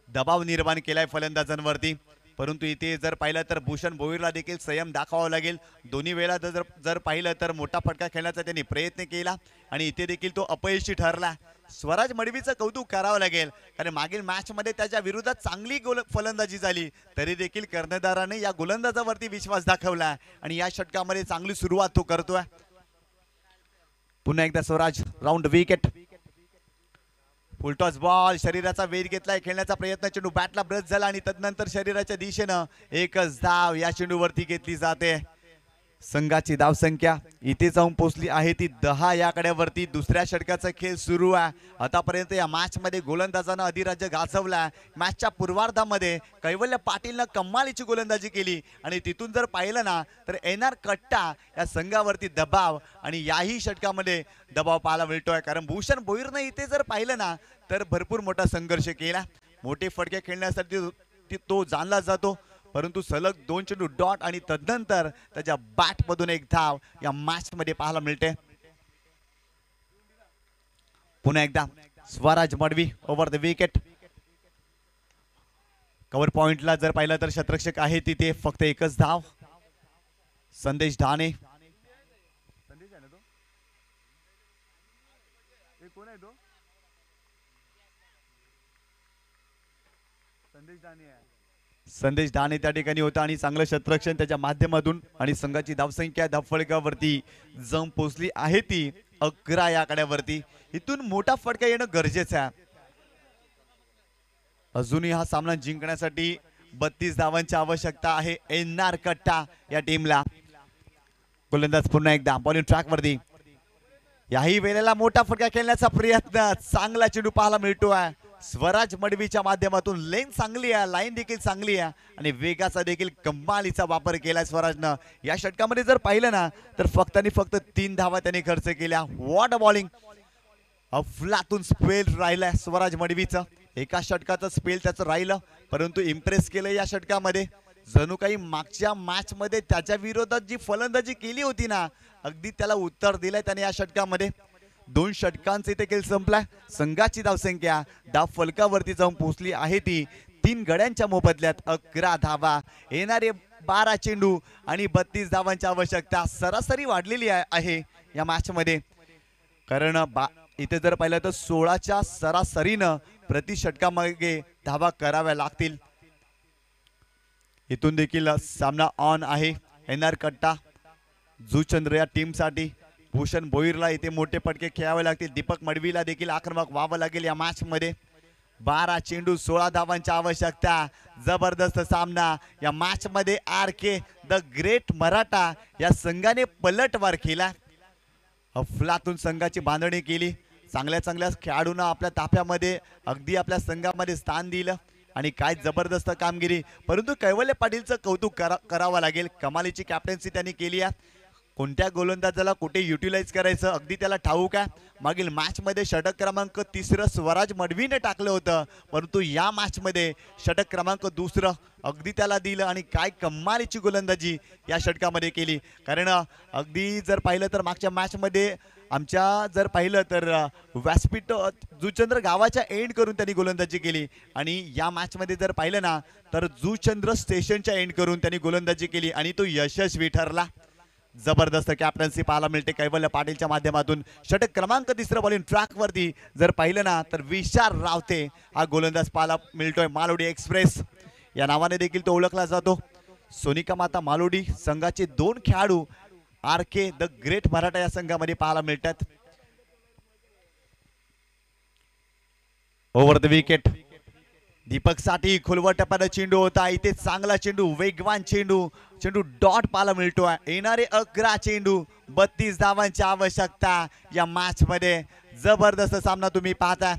Speaker 7: दबाव निर्माण केलाय फलंदाजांवरती, परंतु इथे जर पाहिलं तर भूषण भोईरला देखील संयम दाखवावा लागेल. दोन्ही वेळा जर पाहिलं तर मोठा फटका खेळण्याचा त्यांनी प्रयत्न केला आणि इथे देखील तो अपयशी ठरला. स्वराज मडवीचं कौतुक करावं लागेल, कारण मागील मॅच मध्ये त्याच्या विरोधात चांगली फलंदाजी झाली, तरी देखील कर्णधाराने या गोलंदाजावरती विश्वास दाखवला आणि या षटकामध्ये चांगली सुरुवात तो करतोय. पुन्हा एकदा Swaraj round wicket. Full toss ball, शरीराचा वेध घेतलाय, खेळण्याचा प्रयत्न, चेंडू बॅटला ब्रश झाला आणि तदनंतर शरीराच्या दिशेनं एकच धाव या चेंडूवरती घेतली जाते. संघाची धावसंख्या इथे जाऊन पोहोचली आहे ती 10 या आकड्यावरती. दुसऱ्या षटकाचा खेळ सुरू आहे. आतापर्यंत या मॅच मध्ये गोलंदाजानं अधिराज्य गाजवला. मॅचच्या पूर्वार्धामध्ये कैवल्य पाटीलनं कमालीची गोलंदाजी केली आणि तिथून जर पाहिलं ना तर NR कट्टा या संघावरती दबाव, आणि याही षटकामध्ये दबाव पाहायला मिळतोय, कारण भूषण भोईरनं इथे जर पाहिलं ना तर भरपूर मोठा संघर्ष केला. मोठे फटके खेळण्यासाठी तो जाणला जातो, परंतु सलग 2 चेंडू डॉट आणि तदनंतर त्याच्या बॅट मधून एक धाव या मॅच मध्ये पाहायला मिळते. पुन्हा एकदा Swaraj Madavi over the wicket. Cover पॉइंटला जर पाहिलं तर शतरक्षक आहे तिथे फक्त एकच धाव. संदेश ढाणे, संदेश ढाणे त्या ठिकाणी होता आणि चांगलं शतरक्षण त्याच्या माध्यमातून, आणि संघाची धावसंख्या धावफलकावरती जम पोचली आहे ती 11 या आकड्यावरती. इथून मोठा फटका येणं गरजेचं आहे. अजूनही हा सामना जिंकण्यासाठी 32 धावांची आवश्यकता आहे NR कट्टा या टीमला. गोलंदाज पुन्हा एकदा बॉलिंग ट्रॅकवरती. याही वेळेला मोठा फटका खेळण्याचा प्रयत्न, चांगला चेंडू पाहायला मिळतोय. स्वराज मडवीच्या माध्यमातून लेन चांगली आहे, लाईन देखील चांगली आहे आणि वेगाचा देखील कमालीचा वापर केलाय स्वराजनं. या षटकामध्ये जर पाहिलं ना तर फक्त आणि फक्त 3 धावा त्यांनी खर्च केल्या. व्हॉट अ बॉलिंग, अफलातून स्पेल राहिलाय स्वराज मडवीचं. एका षटकाचं स्पेल त्याचं राहिलं, परंतु इम्प्रेस केलं या षटकामध्ये. जणू काही मागच्या मॅच मध्ये त्याच्या विरोधात जी फलंदाजी केली होती ना, अगदी त्याला उत्तर दिलंय त्याने या षटकामध्ये. 2 षटकांचा इथे खेळ संपलाय. संघाची धावसंख्या धाव फलकावरती जाऊन पोहोचली आहे ती 3 गड्यांच्या मोबदल्यात 11 धावा. येणारे 12 चेंडू आणि 32 धावांची आवश्यकता सरासरी वाढलेली आहे या मॅच मध्ये, कारण इथे जर पाहिलं तर 16च्या सरासरीनं प्रति षटकामागे धावा कराव्या लागतील. इथून देखील सामना ऑन आहे. NR कट्टा जुचंद्र या टीम साठी. भूषण भोईरला इथे मोठे फटके खेळावे लागतील. दीपक मडवीला देखील आक्रमक व्हावं लागेल या मॅच मध्ये. 12 चेंडू 16 धावांची आवश्यकता. जबरदस्त सामना या मॅच मध्ये. RK द ग्रेट मराठा या संघाने पलटवार केला. अफलातून संघाची बांधणी केली. चांगल्या चांगल्या खेळाडूंना आपल्या ताफ्यामध्ये अगदी आपल्या संघामध्ये स्थान दिलं आणि काय जबरदस्त कामगिरी. परंतु कैवल्य पाटीलचं कौतुक करावं लागेल. कमालीची कॅप्टन्सी त्यांनी केली आहे. कोणत्या गोलंदाजाला कुठे युटिलाइज करायचं अगदी त्याला ठाऊक आहे. मागील मॅचमध्ये षटक क्रमांक 3 स्वराज मडवीने टाकलं होतं, परंतु या मॅचमध्ये षटक क्रमांक 2 अगदी त्याला दिलं आणि काय कमालीची गोलंदाजी या षटकामध्ये केली. कारण अगदी जर पाहिलं तर मागच्या मॅचमध्ये आमच्या जर पाहिलं तर व्यासपीठ जुचंद्र गावाच्या एंड करून त्यांनी गोलंदाजी केली आणि या मॅचमध्ये जर पाहिलं ना तर जुचंद्र स्टेशनच्या एंड करून त्यांनी गोलंदाजी केली आणि तो यशस्वी ठरला. जबरदस्त कॅप्टन्सी पाहायला मिळते कैवल्य पाटीलच्या माध्यमातून. षटक क्रमांक 3 बॉलिंग ट्रॅक वरती जर पाहिलं ना तर विशाल रावते हा गोलंदाज पाहायला मिळतोय. मालोडी एक्सप्रेस या नावाने देखील तो ओळखला जातो. सोनिका माता मालोडी संघाचे 2 खेळाडू RK द ग्रेट मराठा या संघामध्ये पाहायला मिळतात. ओव्हर द विकेट दीपक साठी खोलवर टप्प्यानं चेंडू होता. इथे चांगला चेंडू, वेगवान चेंडू, चेंडू डॉट पाहायला मिळतोय. येणारे 11 चेंडू, 32 धावांची आवश्यकता या मॅच मध्ये. जबरदस्त सामना तुम्ही पाहताय.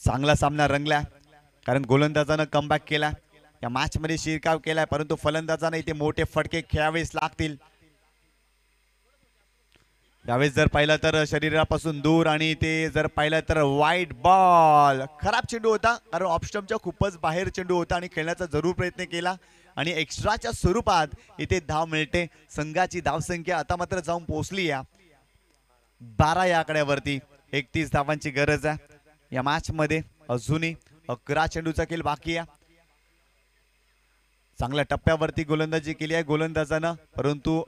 Speaker 7: चांगला सामना रंगला कारण गोलंदाजानं कमबॅक केला, या मॅच मध्ये शिरकाव केलाय, परंतु फलंदाजांना इथे मोठे फटके खेळावेच लागतील. यावेळेस जर पाहिलं तर शरीरापासून दूर आणि ते जर पाहिलं तर वाईट बॉल. खराब चेंडू होता कारण ऑफस्टंपच्या खूपच बाहेर चेंडू होता आणि खेळण्याचा जरूर प्रयत्न केला आणि एक्स्ट्राच्या स्वरूपात इथे धाव मिळते. संघाची धावसंख्या आता मात्र जाऊन पोहोचली या 12 या आकड्यावरती. 31 धावांची गरज आहे या मॅच मध्ये. अजूनही 11 चेंडूचा खेळ बाकी आहे. चांगल्या टप्प्यावरती गोलंदाजी केली आहे गोलंदाजानं, परंतु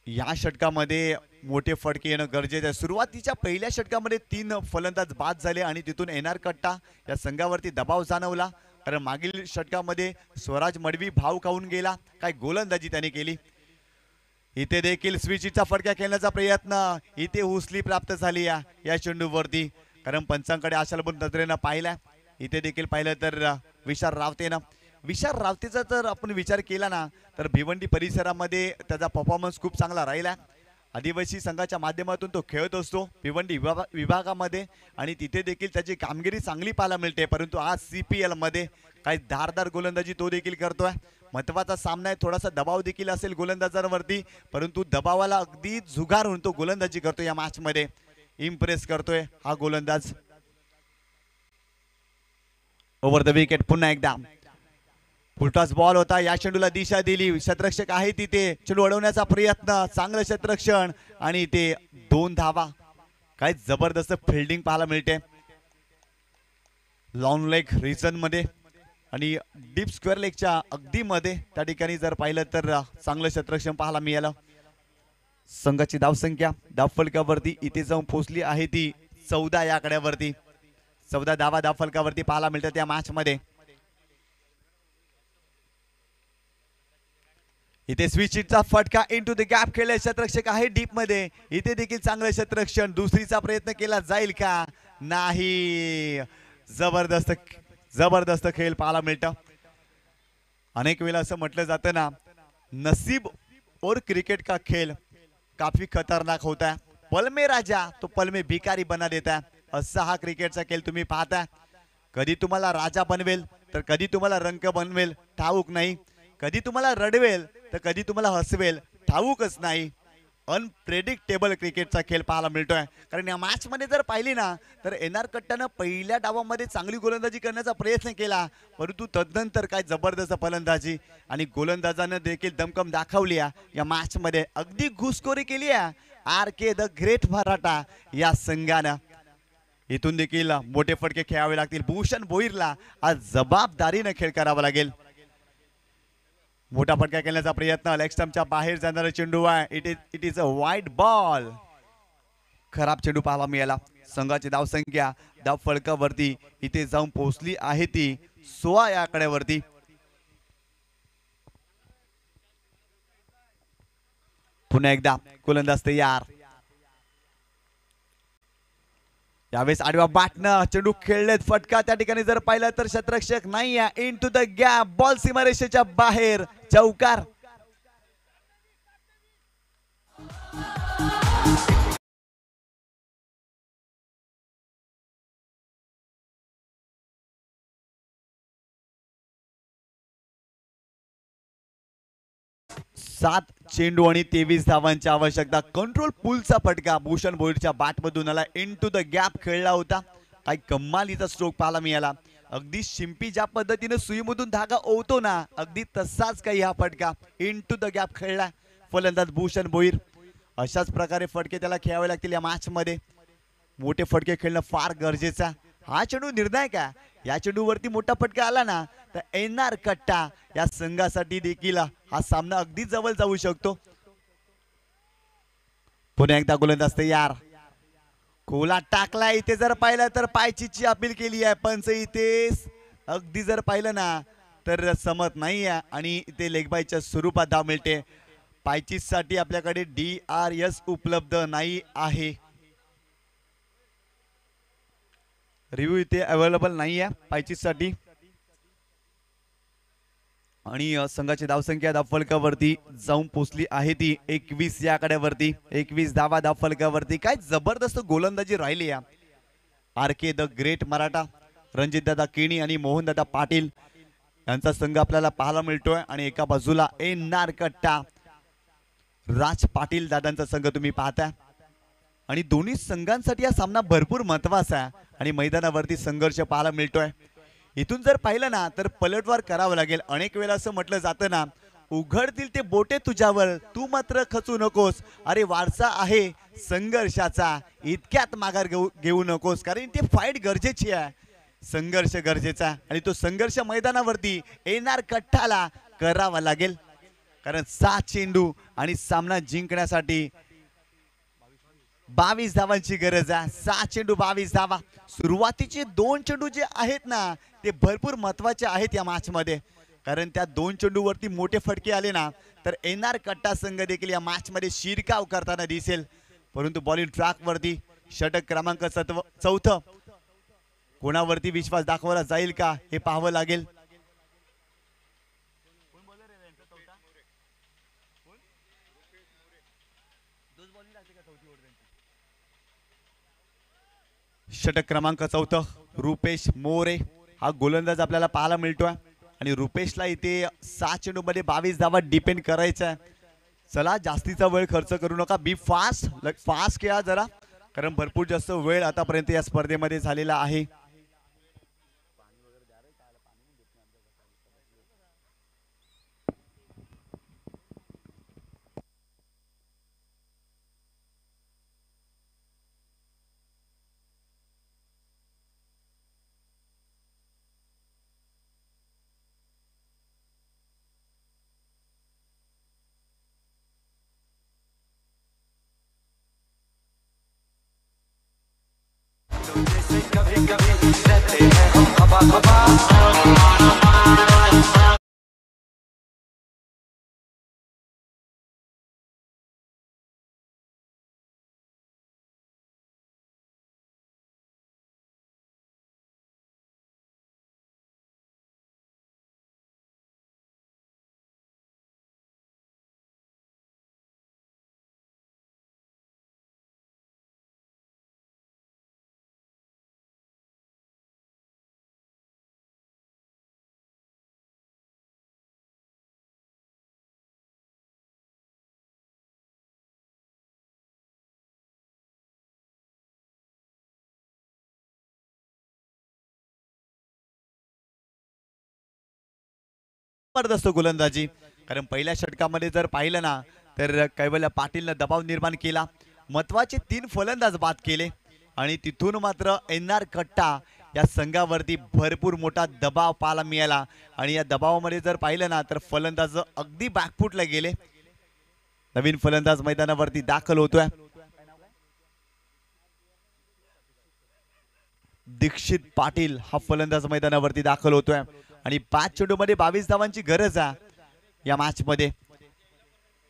Speaker 7: या षटकामध्ये मोठे फटके येणं गरजेचं आहे. सुरुवातीच्या पहिल्या षटकामध्ये 3 फलंदाज बाद झाले आणि तिथून एनआर कट्टा या संघावरती दबाव जाणवला कारण मागील षटकामध्ये स्वराज मडवी भाव खाऊन गेला. काय गोलंदाजी त्याने केली. इथे देखील स्विचचा फटका खेळण्याचा प्रयत्न, इथे हुसली प्राप्त झाली या चेंडूवरती कारण पंचांकडे आशालबून नजरेनं पाहिलं. इथे देखील पाहिलं तर विशाल रावतेचा जर आपण विचार केला ना तर भिवंडी परिसरामध्ये त्याचा परफॉर्मन्स खूप चांगला राहिला. आदिवासी संघाच्या माध्यमातून तो खेळत असतो भिवंडी विभागामध्ये आणि तिथे देखील त्याची कामगिरी चांगली पाहायला मिळते. परंतु आज CPL मध्ये काही धारदार गोलंदाजी तो देखील करतोय. महत्वाचा सामना आहे, थोडासा दबाव देखील असेल गोलंदाजांवरती, परंतु दबावाला अगदी झुगारून तो गोलंदाजी करतोय. या मॅच मध्ये इम्प्रेस करतोय हा गोलंदाज. ओव्हर द विकेट पुन्हा एकदा फुलटॉस बॉल होता. या चेंडूला दिशा दिली, शतरक्षक आहे तिथे, चेंडू अडवण्याचा प्रयत्न, चांगलं शतरक्षण आणि ते 2 धावा. काय जबरदस्त फिल्डिंग पाहायला मिळते लॉंग लेग रिजन मध्ये आणि डीप स्क्वेअर लेगच्या अगदी मध्ये. त्या ठिकाणी जर पाहिलं तर चांगलं शतरक्षण पाहायला मिळालं. संघाची धावसंख्या धावफलकावरती इथे जाऊन पोहोचली आहे ती 14 या आकड्यावरती. 14 धावा धावफलकावरती पाहायला मिळतात या मॅच मध्ये. इथे स्विचचा फटका इनटू द गॅप खेळले, शतरक्षक आहे डीप मध्ये. इथे देखील चांगलं शतरक्षण, दुसरीचा प्रयत्न केला जाईल का, नाही. जबरदस्त खेळ पाहायला मिळतं. अनेक वेळा असं म्हटलं जातं ना, नसीब और क्रिकेट का खेल काफी खतरनाक होता है. पल में राजा तो पल में भिकारी बना देता है. असा हा क्रिकेटचा खेळ तुम्ही पाहता. कधी तुम्हाला राजा बनवेल तर कधी तुम्हाला रंक बनवेल ठाऊक नाही. कधी तुम्हाला रडवेल तर कधी तुम्हाला हसवेल ठाऊकच नाही. अनप्रेडिक्टेबल क्रिकेटचा खेळ पाहायला मिळतोय. कारण या मॅच मध्ये जर पाहिली ना तर एनआर कट्टानं पहिल्या डावामध्ये चांगली गोलंदाजी करण्याचा प्रयत्न केला, परंतु तदनंतर काय जबरदस्त फलंदाजी आणि गोलंदाजानं देखील दमकम दाखवली या मॅच मध्ये. अगदी घुसखोरी केली RK द ग्रेट मराठा या संघानं. इथून देखील मोठे फटके खेळावे लागतील. भूषण भोईरला आज जबाबदारीनं खेळ करावा लागेल. मोठा फटका खेळण्याचा प्रयत्न, लेग स्टंपच्या बाहेर जाणारा चेंडू आहे. इट इज अ वाईट बॉल. खराब चेंडू पाहायला मिळाला. संघाची धावसंख्या धावफलकावरती इथे जाऊन पोहोचली आहे ती 16 या आकड्यावरती. पुन्हा एकदा गोलंदाज तयार. यावेळेस आडव्या बॅटनं चेंडू खेळलेत, फटका त्या ठिकाणी जर पाहिलं तर शतरक्षक नाही आहे. Into the gap, ball सीमारेषेच्या बाहेर, चौकार. 7 चेंडू आणि 23 धावांची आवश्यकता. कंट्रोल पुलचा फटका भूषण भोईरच्या बॅटमधून आला, इनटू द गॅप खेळला होता. काय कमालीचा स्ट्रोक पाहायला मिळाला. अगदी शिंपी ज्या पद्धतीने सुईमधून धागा ओवतो ना, अगदी तसाच काही हा फटका इनटू द गॅप खेळला फलंदाज भूषण भोईर. अशाच प्रकारे फटके त्याला खेळावे लागतील या मॅच मध्ये. मोठे फटके खेळणं फार गरजेचं. हा चेंडू निर्णायक आहे. या चेंडूवरती मोठा फटका आला ना तर एनआर कट्टा या संघासाठी देखील हा सामना अगदी जवळ जाऊ शकतो. पुन्हा एकदा गोलंदाज तयार. कोला टाकला. इथे जर पाहिलं तर पायचीची अपील केली आहे. पंच इथे अगदी जर पाहिलं ना तर समत नाही आहे आणि इथे लेगबाईच्या स्वरूपात धाव मिळते. पायचीसाठी आपल्याकडे DRS उपलब्ध नाही आहे. रिव्ह्यू इथे अवेलेबल नाही आहे पायचीसाठी. आणि संघाची धावसंख्या धावफलकावरती जाऊन पोहोचली आहे ती 21 या आकड्यावरती. 21 धावा धावफलकावरती. काय जबरदस्त गोलंदाजी राहिली या RK the great Maratha, Ranjitdada Keni आणि मोहनदादा पाटील यांचा संघ आपल्याला पाहायला मिळतोय. आणि एका बाजूला एनआर कट्टा राज पाटील दादांचा संघ तुम्ही पाहताय. आणि दोन्ही संघांसाठी हा सामना भरपूर महत्वाचा आहे आणि मैदानावरती संघर्ष पाहायला मिळतोय. इथून जर पाहिलं ना तर पलटवार करावं लागेल. अनेक वेळा असं म्हटलं जातं ना, उघडतील ते बोटे तुझ्यावर, तू मात्र खचू नकोस. अरे वारसा आहे संघर्षाचा, इतक्यात माघार घेऊ नकोस. कारण ते फाईट गरजेची आहे, संघर्ष गरजेचा. आणि तो संघर्ष मैदानावरती एनआर कट्टाला करावा लागेल. कारण 7 चेंडू आणि सामना जिंकण्यासाठी 22 धावांची गरज आहे. 7 चेंडू 22 धावा. सुरुवातीचे 2 चेंडू जे आहेत ना ते भरपूर महत्वाचे आहेत या मॅच मध्ये. कारण त्या 2 चेंडूवरती मोठे फटके आले ना तर एनआर कट्टा संघ देखील या मॅच मध्ये शिरकाव करताना दिसेल. परंतु बॉलिंग ट्रॅक वरती षटक क्रमांक 4 कोणावरती विश्वास दाखवला जाईल का हे पाहावं लागेल. षटक क्रमांक 4 रुपेश मोरे हा गोलंदाज आपल्याला पाहायला मिळतोय. आणि रुपेशला इथे 7 चेंडू मध्ये 22 धावा डिपेंड करायचा आहे. चला जास्तीचा वेळ खर्च करू नका. बी फास्ट खेळा जरा, कारण भरपूर जास्त वेळ आतापर्यंत या स्पर्धेमध्ये झालेला आहे. जबरदस्त गोलंदाजी. कारण पहिल्या षटकामध्ये जर पाहिलं ना तर कैवल्य पाटीलनं दबाव निर्माण केला. महत्वाचे 3 फलंदाज बाद केले आणि तिथून मात्र एनआर कट्टा या संघावरती भरपूर मोठा दबाव पाहायला मिळाला. आणि या दबावामध्ये जर पाहिलं ना तर फलंदाज अगदी बॅकफुटला गेले. नवीन फलंदाज मैदानावरती दाखल होतोय. दीक्षित पाटील हा फलंदाज मैदानावरती दाखल होतोय. आणि 5 चेंडू मध्ये 22 धावांची गरज आहे या मॅच मध्ये.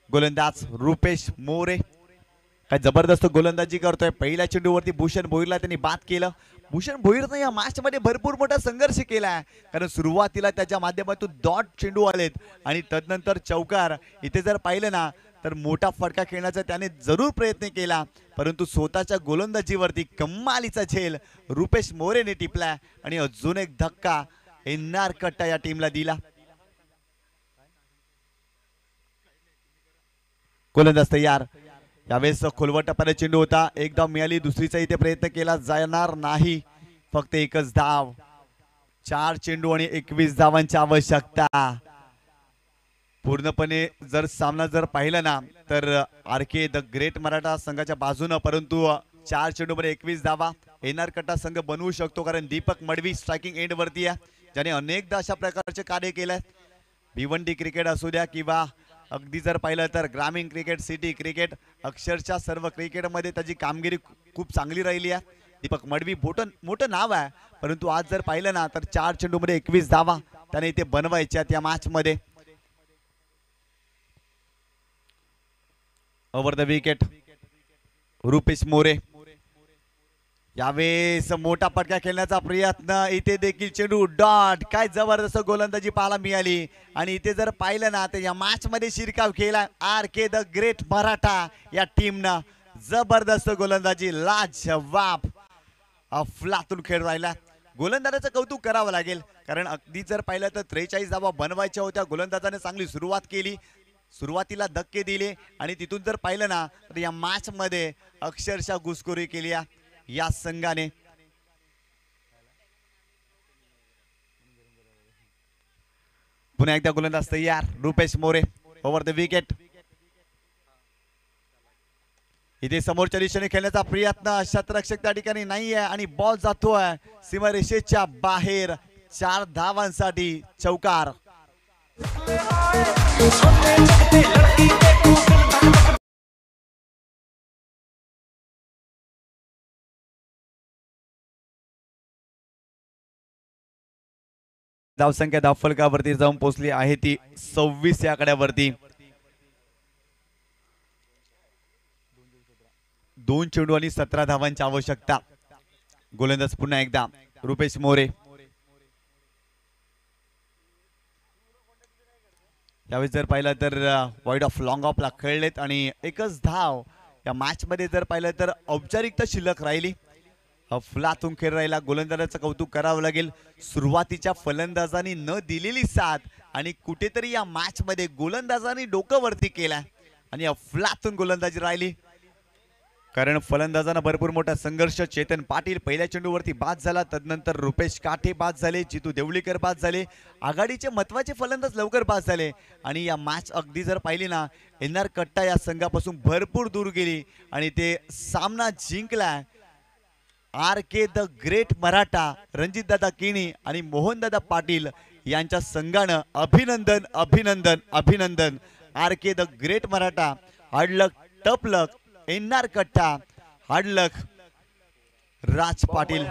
Speaker 7: गोलंदाज रुपेश मोरे काय जबरदस्त गोलंदाजी करतोय. पहिल्या चेंडूवरती भूषण भोईरला त्यांनी बाद केलं. भूषण भोईरने या मॅच मध्ये भरपूर मोठा संघर्ष केलाय. कारण सुरुवातीला त्याच्या माध्यमातून डॉट चेंडू आलेत आणि तदनंतर चौकार. इथे जर पाहिलं ना तर मोठा फटका खेळण्याचा त्याने जरूर प्रयत्न केला, परंतु स्वतःच्या गोलंदाजीवरती कमालीचा झेल रुपेश मोरेने टिपला आणि अजून एक धक्का एनआर कट्टा या टीमला दिला. गोलंदाज तयार. यावेळेस खोलवर टप्प्याला चेंडू होता, एक धाव मिळाली, दुसरीचा इथे प्रयत्न केला जाणार नाही, फक्त एकच धाव. 4 चेंडू आणि 21 धावांची आवश्यकता. पूर्णपणे जर सामना जर पाहिला ना तर आरके द ग्रेट मराठा संघाच्या बाजूनं, परंतु 4 चेंडूमध्ये 21 धावा एनआर कट्टा संघ बनवू शकतो, कारण दीपक मडवी स्ट्रायकिंग एंड वरती आहे, ज्याने अनेकदा अशा प्रकारचे कार्य केलंय. भिवंडी क्रिकेट असू द्या किंवा अगदी जर पाहिलं तर ग्रामीण क्रिकेट, सिटी क्रिकेट, अक्षरशः सर्व क्रिकेटमध्ये त्याची कामगिरी खूप चांगली राहिली आहे. दीपक मडवी मोठं नाव आहे, परंतु आज जर पाहिलं ना तर 4 चेंडूमध्ये 21 धावा त्याने इथे बनवायच्या त्या मॅच मध्ये. Over the wicket Rupesh More. यावेळेस मोठा फटका खेळण्याचा प्रयत्न, इथे देखील चेंडू डॉट. काय जबरदस्त गोलंदाजी पाहायला मिळाली. आणि इथे जर पाहिलं ना तर या मॅच मध्ये शिरकाव केला आरके द ग्रेट मराठा या टीमनं. जबरदस्त गोलंदाजी, लाजवाब अफलातून खेळ राहिला. गोलंदाजाचं कौतुक करावं लागेल, कारण अगदी जर पाहिलं तर 43 धावा बनवायच्या होत्या. गोलंदाजाने चांगली सुरुवात केली, सुरुवातीला धक्के दिले आणि तिथून जर पाहिलं ना तर या मॅच मध्ये अक्षरशः घुसखोरी केली या संघाने. पुन्हा एकदा गोलंदाज तयार Rupesh More. Over the wicket. इथे समोरच्या दिशेने खेळण्याचा प्रयत्न, शतरक्षक त्या ठिकाणी नाहीये आणि बॉल जातोय सीमारेषेच्या बाहेर. 4 धावांसाठी चौकार. धावसंख्या धावफलकावरती जाऊन पोहोचली आहे ती 26 या आकड्यावरती. 2 चेंडू आणि 17 धावांची आवश्यकता. गोलंदाज पुन्हा एकदा रुपेश मोरे. यावेळी जर पाहिलं तर वाईड ऑफ लॉंग ऑफला खेळलेत आणि एकच धाव या मॅच मध्ये जर पाहिलं तर औपचारिकता शिल्लक राहिली. अफलातून खेळ राहिला. गोलंदाजाचं कौतुक करावं लागेल. सुरुवातीच्या फलंदाजांनी न दिलेली साथ आणि कुठेतरी या मॅच मध्ये गोलंदाजांनी डोकं वरती केलं आणि अफलातून गोलंदाजी राहिली, कारण फलंदाजांना भरपूर मोठा संघर्ष. चेतन पाटील पहिल्या चेंडूवरती बाद झाला, तदनंतर रुपेश काठे बाद झाले, जितू देवळीकर बाद झाले. आघाडीचे महत्वाचे फलंदाज लवकर बाद झाले आणि या मॅच अगदी जर पाहिली ना एनआर कट्टा या संघापासून भरपूर दूर गेली आणि ते सामना जिंकला. RK the great Maratha, Ranjitdada Kini आणि मोहनदादा पाटील यांच्या संघानं अभिनंदन अभिनंदन अभिनंदन. RK the great Maratha, hard luck, टपलक, एनआर कट्टा, हार्डलक, राज पाटील